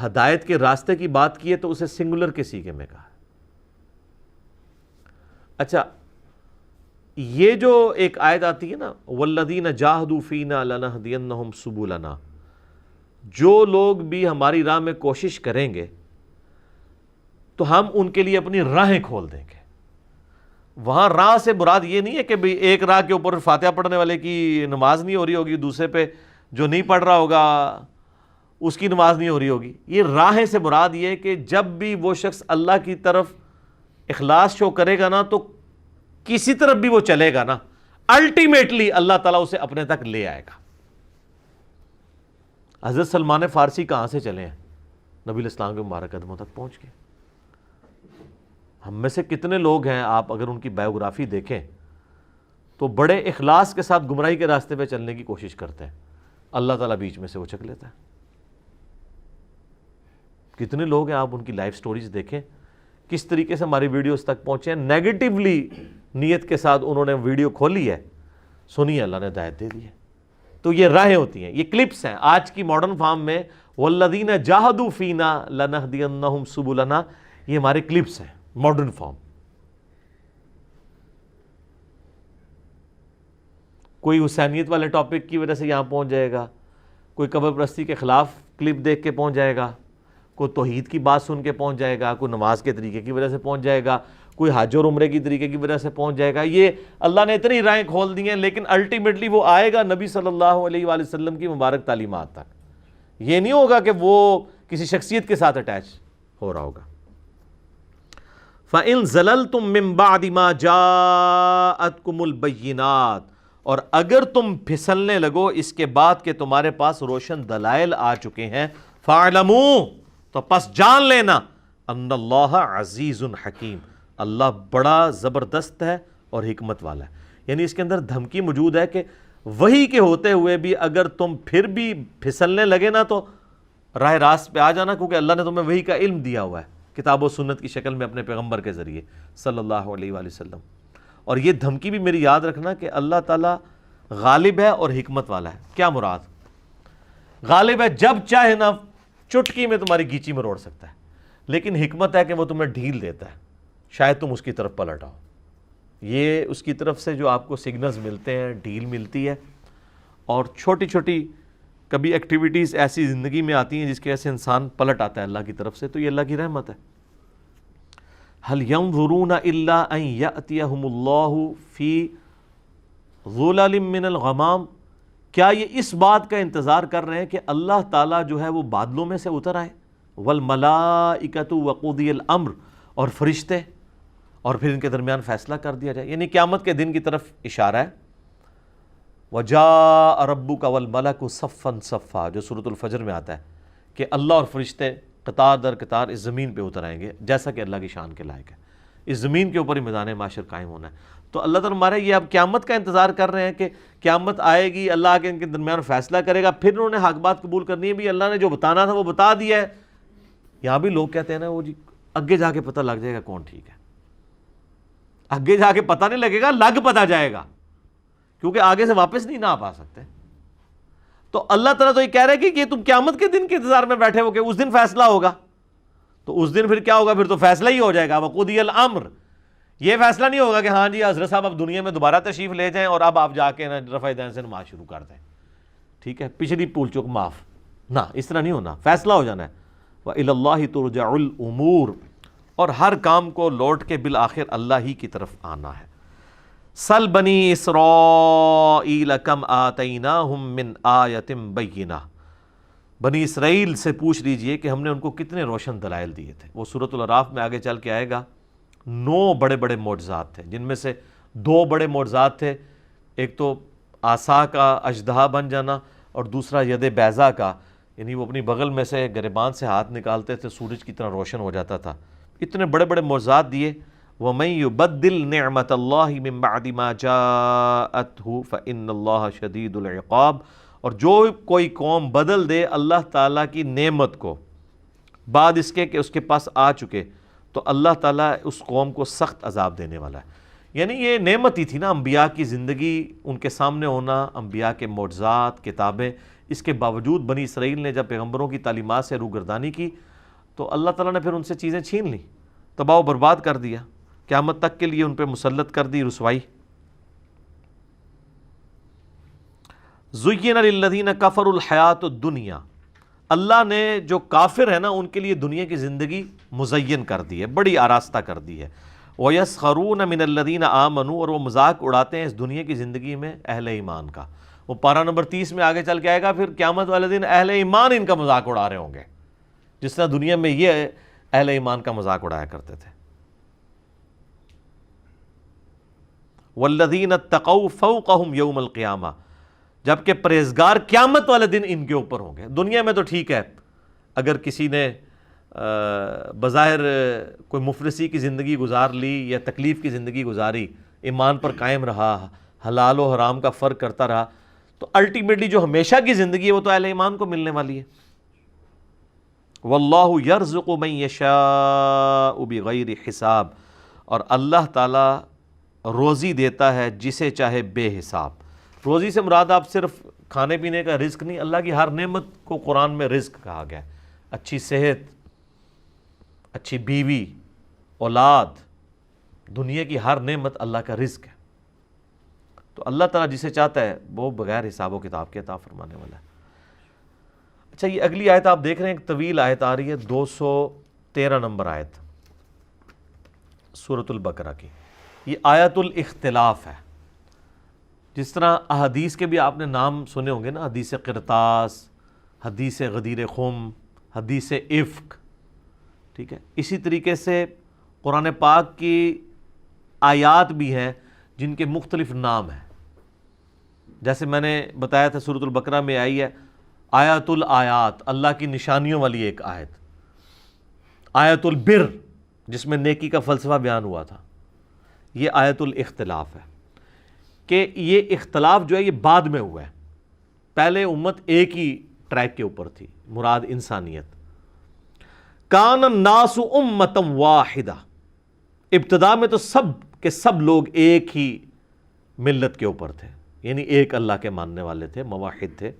ہدایت کے راستے کی بات کی ہے تو اسے سنگولر کے سیغے میں کہا۔ اچھا، یہ جو ایک آیت آتی ہے نا، والذین جاہدوا فینا لنہدینہم سبلنا، جو لوگ بھی ہماری راہ میں کوشش کریں گے تو ہم ان کے لیے اپنی راہیں کھول دیں گے۔ وہاں راہ سے مراد یہ نہیں ہے کہ بھئی ایک راہ کے اوپر فاتحہ پڑھنے والے کی نماز نہیں ہو رہی ہوگی، دوسرے پہ جو نہیں پڑھ رہا ہوگا اس کی نماز نہیں ہو رہی ہوگی۔ یہ راہیں سے مراد یہ ہے کہ جب بھی وہ شخص اللہ کی طرف اخلاص شو کرے گا نا تو کسی طرف بھی وہ چلے گا نا، الٹیمیٹلی اللہ تعالیٰ اسے اپنے تک لے آئے گا۔ حضرت سلمان فارسی کہاں سے چلے ہیں؟ نبی الاسلام کے مبارک قدموں تک پہنچ گئے۔ ہم میں سے کتنے لوگ ہیں، آپ اگر ان کی بایوگرافی دیکھیں تو بڑے اخلاص کے ساتھ گمراہی کے راستے پہ چلنے کی کوشش کرتے ہیں، اللہ تعالیٰ بیچ میں سے وہ چک لیتا ہے۔ کتنے لوگ ہیں، آپ ان کی لائف سٹوریز دیکھیں، کس طریقے سے ہماری ویڈیوز تک پہنچے ہیں، نیگیٹیولی نیت کے ساتھ انہوں نے ویڈیو کھولی ہے، سنی، اللہ نے ہدایت دے دی ہے۔ تو یہ راہیں ہوتی ہیں، یہ کلپس ہیں آج کی ماڈرن فارم میں، والذین جاہدوا فینا لنہدینہم سبلنا، یہ ہمارے کلپس ہیں ماڈرن فارم۔ کوئی حسینیت والے ٹاپک کی وجہ سے یہاں پہنچ جائے گا، کوئی قبر پرستی کے خلاف کلپ دیکھ کے پہنچ جائے گا، کوئی توحید کی بات سن کے پہنچ جائے گا، کوئی نماز کے طریقے کی وجہ سے پہنچ جائے گا، کوئی حج اور عمرے کی طریقے کی وجہ سے پہنچ جائے گا۔ یہ اللہ نے اتنی راہیں کھول دی ہیں، لیکن الٹیمیٹلی وہ آئے گا نبی صلی اللہ علیہ وآلہ وسلم کی مبارک تعلیمات تک۔ یہ نہیں ہوگا کہ وہ کسی شخصیت کے ساتھ اٹیچ ہو رہا ہوگا۔ فَإِن زَلَلْتُم مِّن بَعْدِ مَا جَاءَتْكُمُ الْبَيِّنَاتُ، اور اگر تم پھسلنے لگو اس کے بعد کہ تمہارے پاس روشن دلائل آ چکے ہیں، فَاعْلَمُوا، تو پس جان لینا، ان اللہ عزیز حکیم، اللہ بڑا زبردست ہے اور حکمت والا ہے۔ یعنی اس کے اندر دھمکی موجود ہے کہ وحی کے ہوتے ہوئے بھی اگر تم پھر بھی پھسلنے لگے نا تو راہ راست پہ آ جانا، کیونکہ اللہ نے تمہیں وحی کا علم دیا ہوا ہے کتاب و سنت کی شکل میں اپنے پیغمبر کے ذریعے صلی اللہ علیہ وآلہ وسلم۔ اور یہ دھمکی بھی میری یاد رکھنا کہ اللہ تعالیٰ غالب ہے اور حکمت والا ہے۔ کیا مراد؟ غالب ہے، جب چاہے نا چٹکی میں تمہاری گیچی میں روڑ سکتا ہے، لیکن حکمت ہے کہ وہ تمہیں ڈھیل دیتا ہے، شاید تم اس کی طرف پلٹ آؤ۔ یہ اس کی طرف سے جو آپ کو سگنلز ملتے ہیں، ڈھیل ملتی ہے، اور چھوٹی چھوٹی کبھی ایکٹیویٹیز ایسی زندگی میں آتی ہیں جس کی وجہ سے انسان پلٹ آتا ہے اللہ کی طرف سے، تو یہ اللہ کی رحمت ہے۔ هل ينظرون الا ان ياتيهم الله في ظلل من الغمام، کیا یہ اس بات کا انتظار کر رہے ہیں کہ اللہ تعالیٰ جو ہے وہ بادلوں میں سے اتر آئے، والملائکۃ وقضی الامر، اور فرشتے، اور پھر ان کے درمیان فیصلہ کر دیا جائے، یعنی قیامت کے دن کی طرف اشارہ ہے۔ وجاء ربک والملک صفا صفا، جو سورۃ الفجر میں آتا ہے کہ اللہ اور فرشتے قطار در قطار اس زمین پہ اتر آئیں گے، جیسا کہ اللہ کی شان کے لائق ہے۔ اس زمین کے اوپر ہی میدان معاشر قائم ہونا ہے۔ تو اللہ تعالیٰ ہمارے یہ اب قیامت کا انتظار کر رہے ہیں کہ قیامت آئے گی، اللہ کے ان کے درمیان فیصلہ کرے گا، پھر انہوں نے حق بات قبول کرنی ہے، بھی اللہ نے جو بتانا تھا وہ بتا دیا ہے۔ یہاں بھی لوگ کہتے ہیں نا وہ جی آگے جا کے پتہ لگ جائے گا کون ٹھیک ہے۔ آگے جا کے پتہ نہیں لگے گا، لگ پتہ جائے گا، کیونکہ آگے سے واپس نہیں نہ آ پا سکتے۔ تو اللہ تعالیٰ تو یہ کہہ رہے ہیں کہ تم قیامت کے دن کے انتظار میں بیٹھے ہو کہ اس دن فیصلہ ہوگا، تو اس دن پھر کیا ہوگا؟ پھر تو فیصلہ ہی ہو جائے گا، وقضی الامر۔ یہ فیصلہ نہیں ہوگا کہ ہاں جی حضرت صاحب اب دنیا میں دوبارہ تشریف لے جائیں اور اب آپ جا کے رفع دین سے نماز شروع کر دیں، ٹھیک ہے، پچھلی پھول چوک معاف، نہ، اس طرح نہیں ہونا، فیصلہ ہو جانا ہے۔ وَإِلَى اللَّهِ تُرْجَعُ الْأُمُورُ، اور ہر کام کو لوٹ کے بالآخر اللہ ہی کی طرف آنا ہے۔ سل بنی اسرائیل کم آتیناہم من آیۃ بینہ، بنی اسرائیل سے پوچھ لیجئے کہ ہم نے ان کو کتنے روشن دلائل دیے تھے۔ وہ سورۃ الاعراف میں آگے چل کے آئے گا، 9 بڑے بڑے معجزات تھے، جن میں سے 2 بڑے معجزات تھے، ایک تو عصا کا اژدہا بن جانا اور دوسرا ید بیضا کا، یعنی وہ اپنی بغل میں سے گریبان سے ہاتھ نکالتے تھے، سورج کی طرح روشن ہو جاتا تھا۔ اتنے بڑے بڑے معجزات دیے۔ وَمَن يُبَدِّلْ نِعْمَةَ اللَّهِ مِن بَعْدِ مَا جَاءَتْهُ فَإِنَّ اللَّهَ شَدِيدُ الْعِقَابِ، اور جو کوئی قوم بدل دے اللہ تعالیٰ کی نعمت کو بعد اس کے کہ اس کے پاس آ چکے، تو اللہ تعالیٰ اس قوم کو سخت عذاب دینے والا ہے۔ یعنی یہ نعمت ہی تھی نا، انبیاء کی زندگی، ان کے سامنے ہونا، انبیاء کے معجزات، کتابیں، اس کے باوجود بنی اسرائیل نے جب پیغمبروں کی تعلیمات سے روگردانی کی تو اللہ تعالیٰ نے پھر ان سے چیزیں چھین لیں، تباہ و برباد کر دیا، قیامت تک کے لیے ان پہ مسلط کر دی رسوائی۔ زُيِّنَ لِلَّذِينَ كَفَرُوا الْحَيَاةُ الدُّنْيَا، اللہ نے جو کافر ہے نا ان کے لیے دنیا کی زندگی مزین کر دی ہے، بڑی آراستہ کر دی ہے۔ وَيَسْخَرُونَ مِنَ الَّذِينَ آمَنُوا، اور وہ مذاق اڑاتے ہیں اس دنیا کی زندگی میں اہل ایمان کا۔ وہ پارہ نمبر 30 میں آگے چل کے آئے گا، پھر قیامت والے دن اہل ایمان ان کا مذاق اڑا رہے ہوں گے، جس طرح دنیا میں یہ اہل ایمان کا مذاق اڑایا کرتے تھے۔ والذین اتقوا فوقہم یوم القیامہ، جبکہ پرہیزگار قیامت والے دن ان کے اوپر ہوں گے۔ دنیا میں تو ٹھیک ہے، اگر کسی نے بظاہر کوئی مفلسی کی زندگی گزار لی یا تکلیف کی زندگی گزاری، ایمان پر قائم رہا، حلال و حرام کا فرق کرتا رہا، تو الٹیمیٹلی جو ہمیشہ کی زندگی ہے وہ تو اہل ایمان کو ملنے والی ہے۔ واللہ یرزق من یشاء بغیر حساب، اور اللہ تعالیٰ روزی دیتا ہے جسے چاہے بے حساب۔ روزی سے مراد آپ صرف کھانے پینے کا رزق نہیں، اللہ کی ہر نعمت کو قرآن میں رزق کہا گیا ہے۔ اچھی صحت، اچھی بیوی، اولاد، دنیا کی ہر نعمت اللہ کا رزق ہے۔ تو اللہ تعالیٰ جسے چاہتا ہے وہ بغیر حساب و کتاب کے عطا فرمانے والا ہے۔ اچھا، یہ اگلی آیت آپ دیکھ رہے ہیں، ایک طویل آیت آ رہی ہے، 213 نمبر آیت سورۃ البقرہ کی۔ یہ آیت الاختلاف ہے۔ جس طرح احادیث کے بھی آپ نے نام سنے ہوں گے نا، حدیث قرطاس، حدیث غدیر خم، حدیث افک، ٹھیک ہے، اسی طریقے سے قرآن پاک کی آیات بھی ہیں جن کے مختلف نام ہیں۔ جیسے میں نے بتایا تھا سورۃ البقرہ میں آئی ہے آیت الآیات، اللہ کی نشانیوں والی ایک آیت، آیت البر جس میں نیکی کا فلسفہ بیان ہوا تھا، یہ آیت الاختلاف ہے کہ یہ اختلاف جو ہے یہ بعد میں ہوا ہے، پہلے امت ایک ہی ٹریک کے اوپر تھی، مراد انسانیت۔ کان الناس امۃ واحدہ، ابتدا میں تو سب کے سب لوگ ایک ہی ملت کے اوپر تھے، یعنی ایک اللہ کے ماننے والے تھے، موحد تھے۔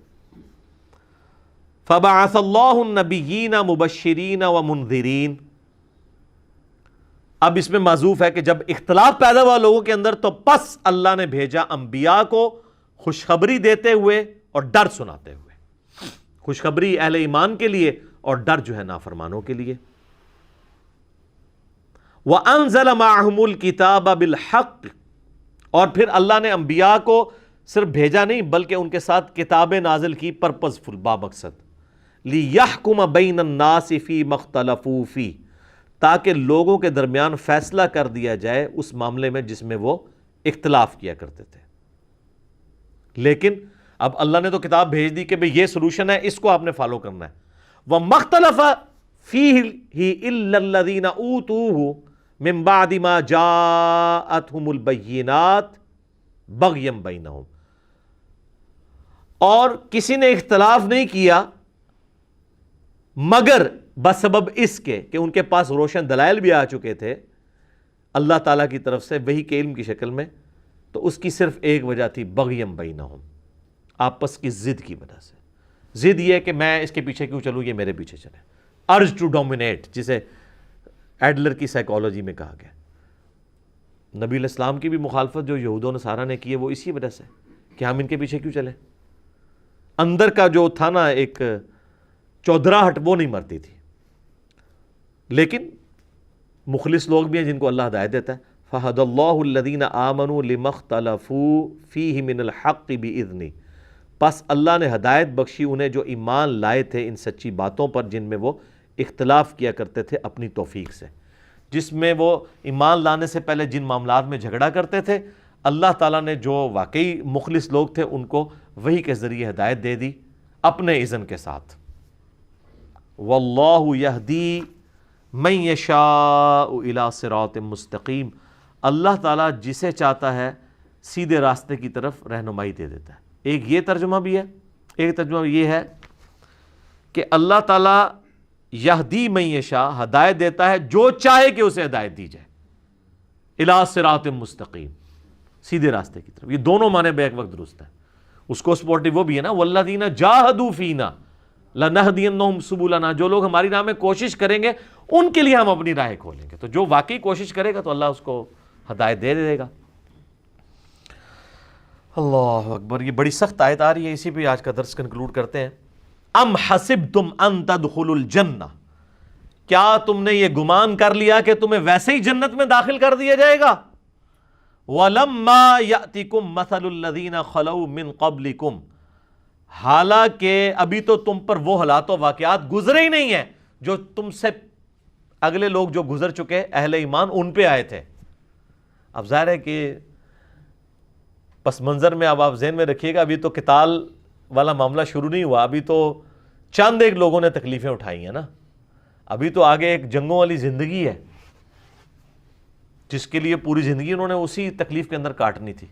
فبعث اللہ النبیین مبشرین ومنذرین، اب اس میں معذوف ہے کہ جب اختلاف پیدا ہوا لوگوں کے اندر تو پس اللہ نے بھیجا انبیاء کو خوشخبری دیتے ہوئے اور ڈر سناتے ہوئے، خوشخبری اہل ایمان کے لیے اور ڈر جو ہے نافرمانوں کے لیے۔ وَأَنزَلَ مَعَهُمُ الْكِتَابَ بِالْحَقِّ، اور پھر اللہ نے انبیاء کو صرف بھیجا نہیں بلکہ ان کے ساتھ کتابیں نازل کی پرپزفل، بامقصد، لِيَحْكُمَ بَيْنَ النَّاسِ فِي مَا اخْتَلَفُوا فِيهِ، تاکہ لوگوں کے درمیان فیصلہ کر دیا جائے اس معاملے میں جس میں وہ اختلاف کیا کرتے تھے۔ لیکن اب اللہ نے تو کتاب بھیج دی کہ بھئی یہ سلوشن ہے، اس کو آپ نے فالو کرنا ہے۔ وَمَا اخْتَلَفَ فِيهِ إِلَّا الَّذِينَ أُوتُوهُ مِن بَعْدِ مَا جَاءَتْهُمُ الْبَيِّنَاتُ بَغْيًا بَيْنَهُمْ، اور کسی نے اختلاف نہیں کیا مگر بسبب اس کے کہ ان کے پاس روشن دلائل بھی آ چکے تھے اللہ تعالیٰ کی طرف سے وحی کے علم کی شکل میں، تو اس کی صرف ایک وجہ تھی، بغیم بینہم، آپس کی ضد کی وجہ سے۔ ضد یہ ہے کہ میں اس کے پیچھے کیوں چلوں، یہ میرے پیچھے چلے، ارج ٹو ڈومینیٹ، جسے ایڈلر کی سائیکالوجی میں کہا گیا۔ نبی علیہ السلام کی بھی مخالفت جو یہود و نصارہ نے کی ہے وہ اسی وجہ سے کہ ہم ان کے پیچھے کیوں چلیں۔ اندر کا جو تھا نا ایک چودراہٹ، وہ نہیں مرتی تھی، لیکن مخلص لوگ بھی ہیں جن کو اللہ ہدایت دیتا ہے۔ فَهَدَى اللَّهُ الَّذِينَ آمَنُوا لِمَا اخْتَلَفُوا فِيهِ مِنَ الْحَقِّ بِإِذْنِهِ، پس اللہ نے ہدایت بخشی انہیں جو ایمان لائے تھے ان سچی باتوں پر جن میں وہ اختلاف کیا کرتے تھے اپنی توفیق سے، جس میں وہ ایمان لانے سے پہلے جن معاملات میں جھگڑا کرتے تھے، اللہ تعالیٰ نے جو واقعی مخلص لوگ تھے ان کو وحی کے ذریعے ہدایت دے دی اپنے اذن کے ساتھ۔ واللہ یہدی من یشاء الی صراط مستقیم، اللہ تعالیٰ جسے چاہتا ہے سیدھے راستے کی طرف رہنمائی دے دیتا ہے۔ ایک یہ ترجمہ بھی ہے، ایک ترجمہ یہ ہے کہ اللہ تعالیٰ یہدی من یشاء، ہدایت دیتا ہے جو چاہے کہ اسے ہدایت دی جائے، الی صراط مستقیم، سیدھے راستے کی طرف۔ یہ دونوں معنی بیک وقت درست ہے۔ اس کو سپورٹیو وہ بھی ہے نا، والذین جاہدوا فینا لنہدینہم سبلنا، جو لوگ ہماری راہ میں کوشش کریں گے ان کے لیے ہم اپنی راہیں کھولیں گے۔ تو جو واقعی کوشش کرے گا تو اللہ اس کو ہدایت دے دے گا۔ اللہ اکبر، یہ بڑی سخت آیت آ رہی ہے، اسی پہ آج کا درس کنکلوڈ کرتے ہیں۔ ام حسبتم ان تدخلوا الجنہ، کیا تم نے یہ گمان کر لیا کہ تمہیں ویسے ہی جنت میں داخل کر دیا جائے گا؟ وَلَمَّا يَأْتِكُمْ مَثَلُ الَّذِينَ خَلَوْا مِن قَبْلِكُمْ، حالانکہ ابھی تو تم پر وہ حالات و واقعات گزرے ہی نہیں ہیں جو تم سے اگلے لوگ جو گزر چکے اہل ایمان ان پہ آئے تھے۔ اب ظاہر ہے کہ پس منظر میں اب آپ ذہن میں رکھیے گا، ابھی تو قتال والا معاملہ شروع نہیں ہوا، ابھی تو چند ایک لوگوں نے تکلیفیں اٹھائی ہیں نا، ابھی تو آگے ایک جنگوں والی زندگی ہے جس کے لیے پوری زندگی انہوں نے اسی تکلیف کے اندر کاٹنی تھی.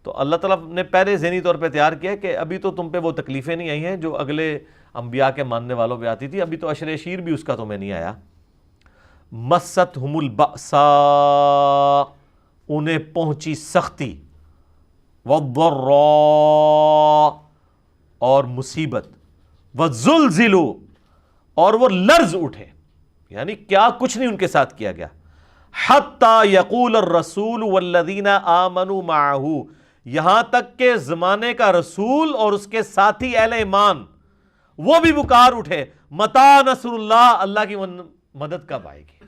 تو اللہ تعالیٰ نے پہلے ذہنی طور پہ تیار کیا کہ ابھی تو تم پہ وہ تکلیفیں نہیں آئی ہیں جو اگلے انبیاء کے ماننے والوں پہ آتی تھی، ابھی تو عشر عشیر بھی اس کا تمہیں نہیں آیا. مستہم البأساء، انہیں پہنچی سختی، والضراء، اور مصیبت، والزلزلوا، اور وہ لرز اٹھے، یعنی کیا کچھ نہیں ان کے ساتھ کیا گیا. حتی یقول الرسول والذین آمنوا معہ، یہاں تک کہ زمانے کا رسول اور اس کے ساتھی اہل ایمان وہ بھی پکار اٹھے، متی نصر اللہ، اللہ کی مدد کب آئے گی.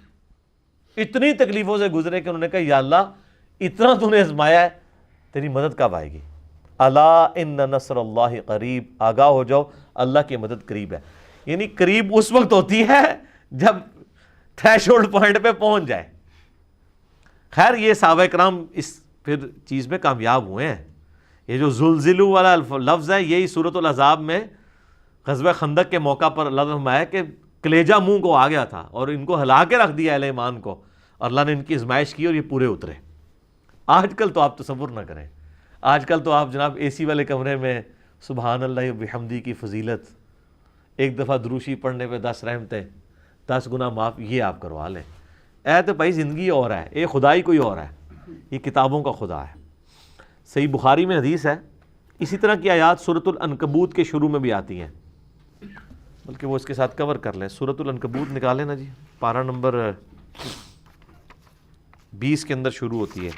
اتنی تکلیفوں سے گزرے کہ انہوں نے کہا یا اللہ اتنا تو نے آزمایا ہے، تیری مدد کب آئے گی. الا ان نصر اللہ قریب، آگاہ ہو جاؤ اللہ کی مدد قریب ہے. یعنی قریب اس وقت ہوتی ہے جب تھریش ہولڈ پوائنٹ پہ پہنچ جائے. خیر یہ صحابہ کرام اس پھر چیز میں کامیاب ہوئے ہیں. یہ جو زلزلو والا لفظ ہے یہی سورۃ الاحزاب میں غزوہ خندق کے موقع پر اللہ نے فرمایا کہ کلیجہ منہ کو آ گیا تھا اور ان کو ہلا کے رکھ دیا اہل ایمان کو، اور اللہ نے ان کی آزمائش کی اور یہ پورے اترے. آج کل تو آپ تصور نہ کریں، آج کل تو آپ جناب اے سی والے کمرے میں سبحان اللہ و بحمدی کی فضیلت، ایک دفعہ دروشی پڑھنے پہ 10 رحمتیں، 10 گناہ معاف، یہ آپ کروا لیں. تو بھائی زندگی اور ہے، یہ خدا ہی کوئی اور ہے، یہ کتابوں کا خدا ہے. صحیح بخاری میں حدیث ہے، اسی طرح کی آیات سورۃ العنکبوت کے شروع میں بھی آتی ہیں، بلکہ وہ اس کے ساتھ کور کر لیں. سورۃ العنکبوت نکالیں نا جی، پارہ نمبر 20 کے اندر شروع ہوتی ہے.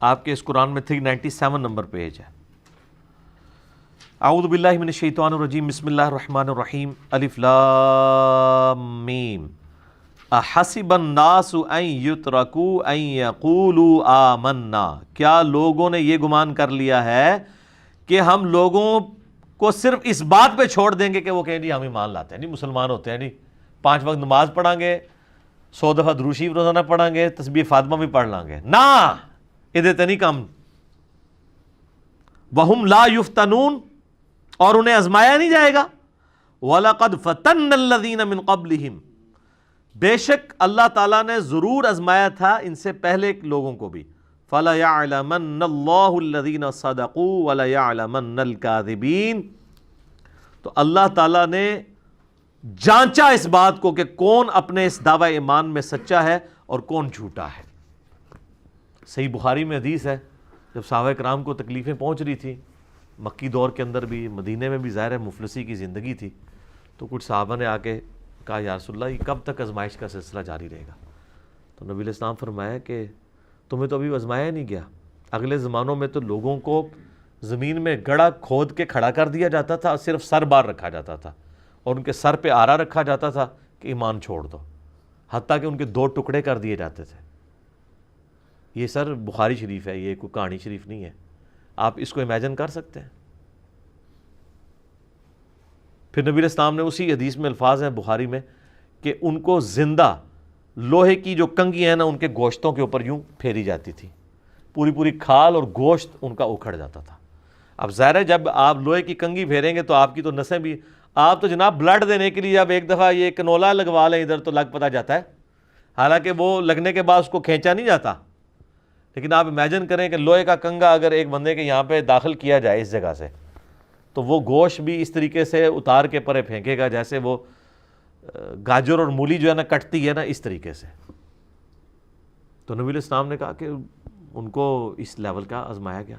آپ کے اس قرآن میں 397 نمبر پیج ہے. اعوذ باللہ من الشیطان الرجیم، بسم اللہ الرحمن الرحیم. الف لام میم. احسب الناس ان یترکوا ان یقولوا آمنا، کیا لوگوں نے یہ گمان کر لیا ہے کہ ہم لوگوں کو صرف اس بات پہ چھوڑ دیں گے کہ وہ کہیں جی ہم ایمان لاتے ہیں، نہیں مسلمان ہوتے ہیں، نہیں 5 وقت نماز پڑھیں گے، 100 دفعہ درود شریف روزانہ پڑھیں گے، تسبیح فاطمہ بھی پڑھ لیں گے. نہ ادھر تے نہیں کم. وہم لا یفتنون، اور انہیں آزمایا نہیں جائے گا. وَلَقَدْ فَتَنَّ الَّذِينَ مِن قَبْلِهِمْ، بے شک اللہ تعالیٰ نے ضرور آزمایا تھا ان سے پہلے لوگوں کو بھی. فَلَيَعْلَمَنَّ اللَّهُ الَّذِينَ صَدَقُوا وَلَيَعْلَمَنَّ الْكَاذِبِينَ، تو اللہ تعالیٰ نے جانچا اس بات کو کہ کون اپنے اس دعوی ایمان میں سچا ہے اور کون جھوٹا ہے. صحیح بخاری میں حدیث ہے، جب صحابہ کرام کو تکلیفیں پہنچ رہی تھی مکی دور کے اندر بھی، مدینے میں بھی ظاہر ہے مفلسی کی زندگی تھی، تو کچھ صحابہ نے آ کے کہا یا رسول اللہ یہ کب تک آزمائش کا سلسلہ جاری رہے گا. تو نبی علیہ السلام فرمایا کہ تمہیں تو ابھی آزمایا نہیں گیا. اگلے زمانوں میں تو لوگوں کو زمین میں گڑھا کھود کے کھڑا کر دیا جاتا تھا، صرف سر بار رکھا جاتا تھا اور ان کے سر پہ آرا رکھا جاتا تھا کہ ایمان چھوڑ دو، حتیٰ کہ ان کے 2 ٹکڑے کر دیے جاتے تھے. یہ سر بخاری شریف ہے، یہ کوئی کہانی شریف نہیں ہے. آپ اس کو امیجن کر سکتے ہیں. پھر نبی علیہ السلام نے اسی حدیث میں الفاظ ہیں بخاری میں کہ ان کو زندہ لوہے کی جو کنگھی ہیں نا ان کے گوشتوں کے اوپر یوں پھیری جاتی تھی، پوری پوری کھال اور گوشت ان کا اکھڑ جاتا تھا. اب ظاہر ہے جب آپ لوہے کی کنگھی پھیریں گے تو آپ کی تو نسیں بھی، آپ تو جناب بلڈ دینے کے لیے جب ایک دفعہ یہ کنولا لگوا لیں ادھر تو لگ پتہ جاتا ہے، حالانکہ وہ لگنے کے بعد اس کو کھینچا نہیں جاتا. لیکن آپ امیجن کریں کہ لوہے کا کنگا اگر ایک بندے کے یہاں پہ داخل کیا جائے اس جگہ سے، تو وہ گوشت بھی اس طریقے سے اتار کے پرے پھینکے گا جیسے وہ گاجر اور مولی جو ہے نا کٹتی ہے نا اس طریقے سے. تو نبی علیہ السلام نے کہا کہ ان کو اس لیول کا آزمایا گیا.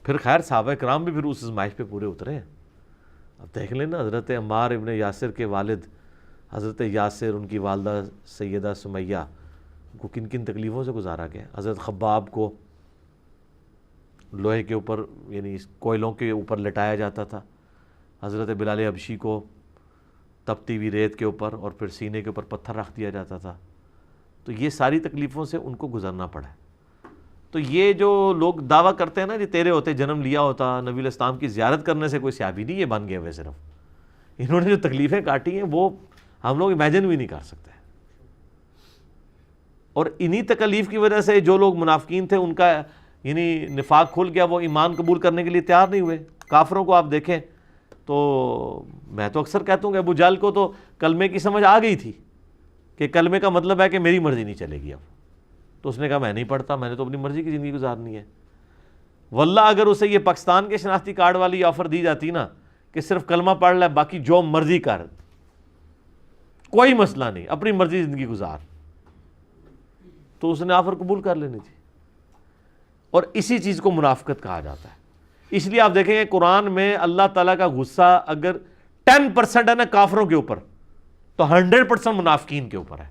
پھر خیر صحابہ کرام بھی پھر اس آزمائش پہ پورے اترے ہیں. اب دیکھ لیں نا حضرت عمار ابن یاسر کے والد حضرت یاسر، ان کی والدہ سیدہ سمیہ کو کن کن تکلیفوں سے گزارا گیا. حضرت خباب کو لوہے کے اوپر یعنی کوئلوں کے اوپر لٹایا جاتا تھا، حضرت بلال حبشی کو تپتی ہوئی ریت کے اوپر اور پھر سینے کے اوپر پتھر رکھ دیا جاتا تھا. تو یہ ساری تکلیفوں سے ان کو گزرنا پڑا. تو یہ جو لوگ دعویٰ کرتے ہیں نا جی تیرے ہوتے جنم لیا ہوتا، نبی علیہ السلام کی زیارت کرنے سے کوئی صحابی نہیں یہ بن گئے ہوئے، صرف انہوں نے جو تکلیفیں کاٹی ہیں وہ ہم لوگ امیجن بھی نہیں کر سکتے. اور انہی تکالیف کی وجہ سے جو لوگ منافقین تھے ان کا یعنی نفاق کھل گیا، وہ ایمان قبول کرنے کے لیے تیار نہیں ہوئے۔ کافروں کو آپ دیکھیں تو میں تو اکثر کہتا ہوں کہ ابو جہل کو تو کلمے کی سمجھ آ گئی تھی کہ کلمے کا مطلب ہے کہ میری مرضی نہیں چلے گی اب، تو اس نے کہا میں نہیں پڑھتا، میں نے تو اپنی مرضی کی زندگی گزارنی ہے۔ واللہ اگر اسے یہ پاکستان کے شناختی کارڈ والی آفر دی جاتی نا کہ صرف کلمہ پڑھ لے، باقی جو مرضی کر، کوئی مسئلہ نہیں، اپنی مرضی زندگی گزار، تو اس نے آفر قبول کر لینی تھی۔ اور اسی چیز کو منافقت کہا جاتا ہے۔ اس لیے آپ دیکھیں گے قرآن میں اللہ تعالیٰ کا غصہ اگر 10% ہے نا کافروں کے اوپر، تو 100% منافقین کے اوپر ہے۔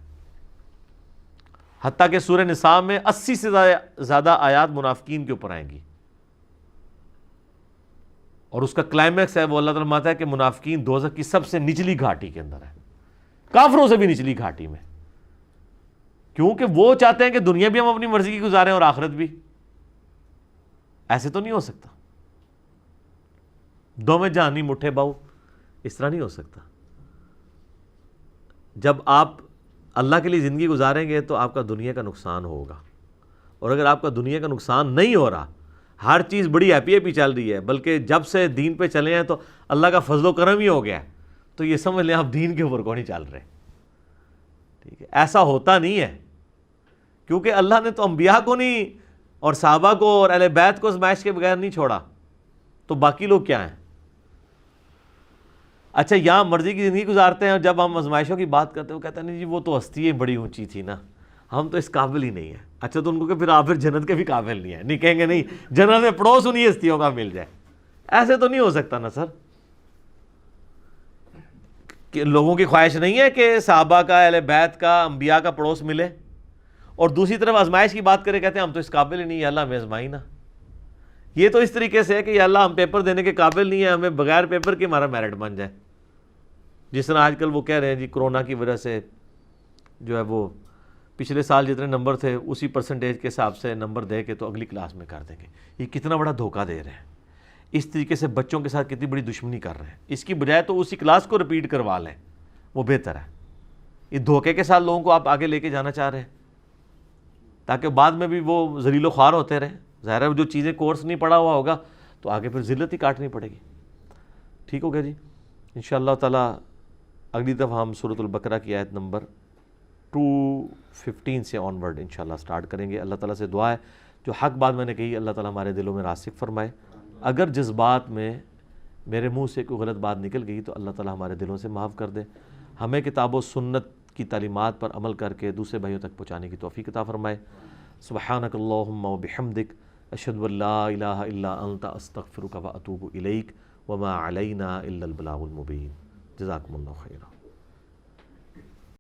حتیٰ کہ سورہ نساء میں 80 سے زیادہ آیات منافقین کے اوپر آئیں گی، اور اس کا کلائمیکس ہے وہ اللہ تعالیٰ فرماتا ہے کہ منافقین دوزخ کی سب سے نچلی گھاٹی کے اندر ہے، کافروں سے بھی نچلی گھاٹی میں، کیونکہ وہ چاہتے ہیں کہ دنیا بھی ہم اپنی مرضی کی گزاریں اور آخرت بھی۔ ایسے تو نہیں ہو سکتا، دو میں جہانی مٹھے باؤ، اس طرح نہیں ہو سکتا۔ جب آپ اللہ کے لیے زندگی گزاریں گے تو آپ کا دنیا کا نقصان ہوگا، اور اگر آپ کا دنیا کا نقصان نہیں ہو رہا، ہر چیز بڑی ہیپی ہیپی چل رہی ہے، بلکہ جب سے دین پہ چلے ہیں تو اللہ کا فضل و کرم ہی ہو گیا ہے، تو یہ سمجھ لیں آپ دین کے اوپر کو نہیں چل رہے۔ ٹھیک ہے، ایسا ہوتا نہیں ہے، کیونکہ اللہ نے تو انبیاء کو نہیں اور صحابہ کو اور اہل بیت کو آزمائش کے بغیر نہیں چھوڑا، تو باقی لوگ کیا ہیں؟ اچھا یہاں مرضی کی زندگی گزارتے ہیں، اور جب ہم آزمائشوں کی بات کرتے ہیں وہ کہتے ہیں نہیں جی وہ تو ہستی بڑی اونچی تھی نا، ہم تو اس قابل ہی نہیں ہیں۔ اچھا تو ان کو کہ پھر آپ پھر جنت کے بھی قابل نہیں ہیں، نہیں کہیں گے نہیں جنت میں پڑوس انہی ہستیوں کا مل جائے، ایسے تو نہیں ہو سکتا نا سر۔ کہ لوگوں کی خواہش نہیں ہے کہ صحابہ کا، اہل بیت کا، انبیاء کا پڑوس ملے، اور دوسری طرف آزمائش کی بات کرے کہتے ہیں ہم تو اس قابل ہی نہیں، یا اللہ ہمیں آزمائی نا۔ یہ تو اس طریقے سے ہے کہ یا اللہ ہم پیپر دینے کے قابل نہیں ہیں، ہمیں بغیر پیپر کے ہمارا میرٹ بن جائے۔ جس طرح آج کل وہ کہہ رہے ہیں جی کرونا کی وجہ سے جو ہے وہ پچھلے سال جتنے نمبر تھے اسی پرسنٹیج کے حساب سے نمبر دے کے تو اگلی کلاس میں کر دیں گے۔ یہ کتنا بڑا دھوکہ دے رہے ہیں، اس طریقے سے بچوں کے ساتھ کتنی بڑی دشمنی کر رہے ہیں۔ اس کی بجائے تو اسی کلاس کو رپیٹ کروا لیں، وہ بہتر ہے۔ یہ دھوکے کے ساتھ لوگوں کو آپ آگے لے کے جانا چاہ رہے ہیں تاکہ بعد میں بھی وہ ذلیل و خوار ہوتے رہیں۔ ظاہر ہے جو چیزیں کورس نہیں پڑھا ہوا ہوگا تو آگے پھر ذلت ہی کاٹنی پڑے گی۔ ٹھیک ہو گیا جی، انشاءاللہ تعالیٰ اگلی دفعہ ہم سورۃ البقرہ کی آیت نمبر 215 سے آن ورڈ انشاءاللہ سٹارٹ کریں گے۔ اللہ تعالیٰ سے دعا ہے جو حق بات میں نے کہی اللہ تعالیٰ ہمارے دلوں میں راسخ فرمائے، اگر جس بات میں میرے منہ سے کوئی غلط بات نکل گئی تو اللہ تعالیٰ ہمارے دلوں سے معاف کر دے، ہمیں کتاب و سنت کی تعلیمات پر عمل کر کے دوسرے بھائیوں تک پہنچانے کی توفیق عطا فرمائے۔ سبحانک اللہم و بحمدک، اشہد ان لا الہ الا انت، استغفرک و اتوب الیک، وما علینا الا البلاغ المبین۔ جزاکم اللہ خیرا۔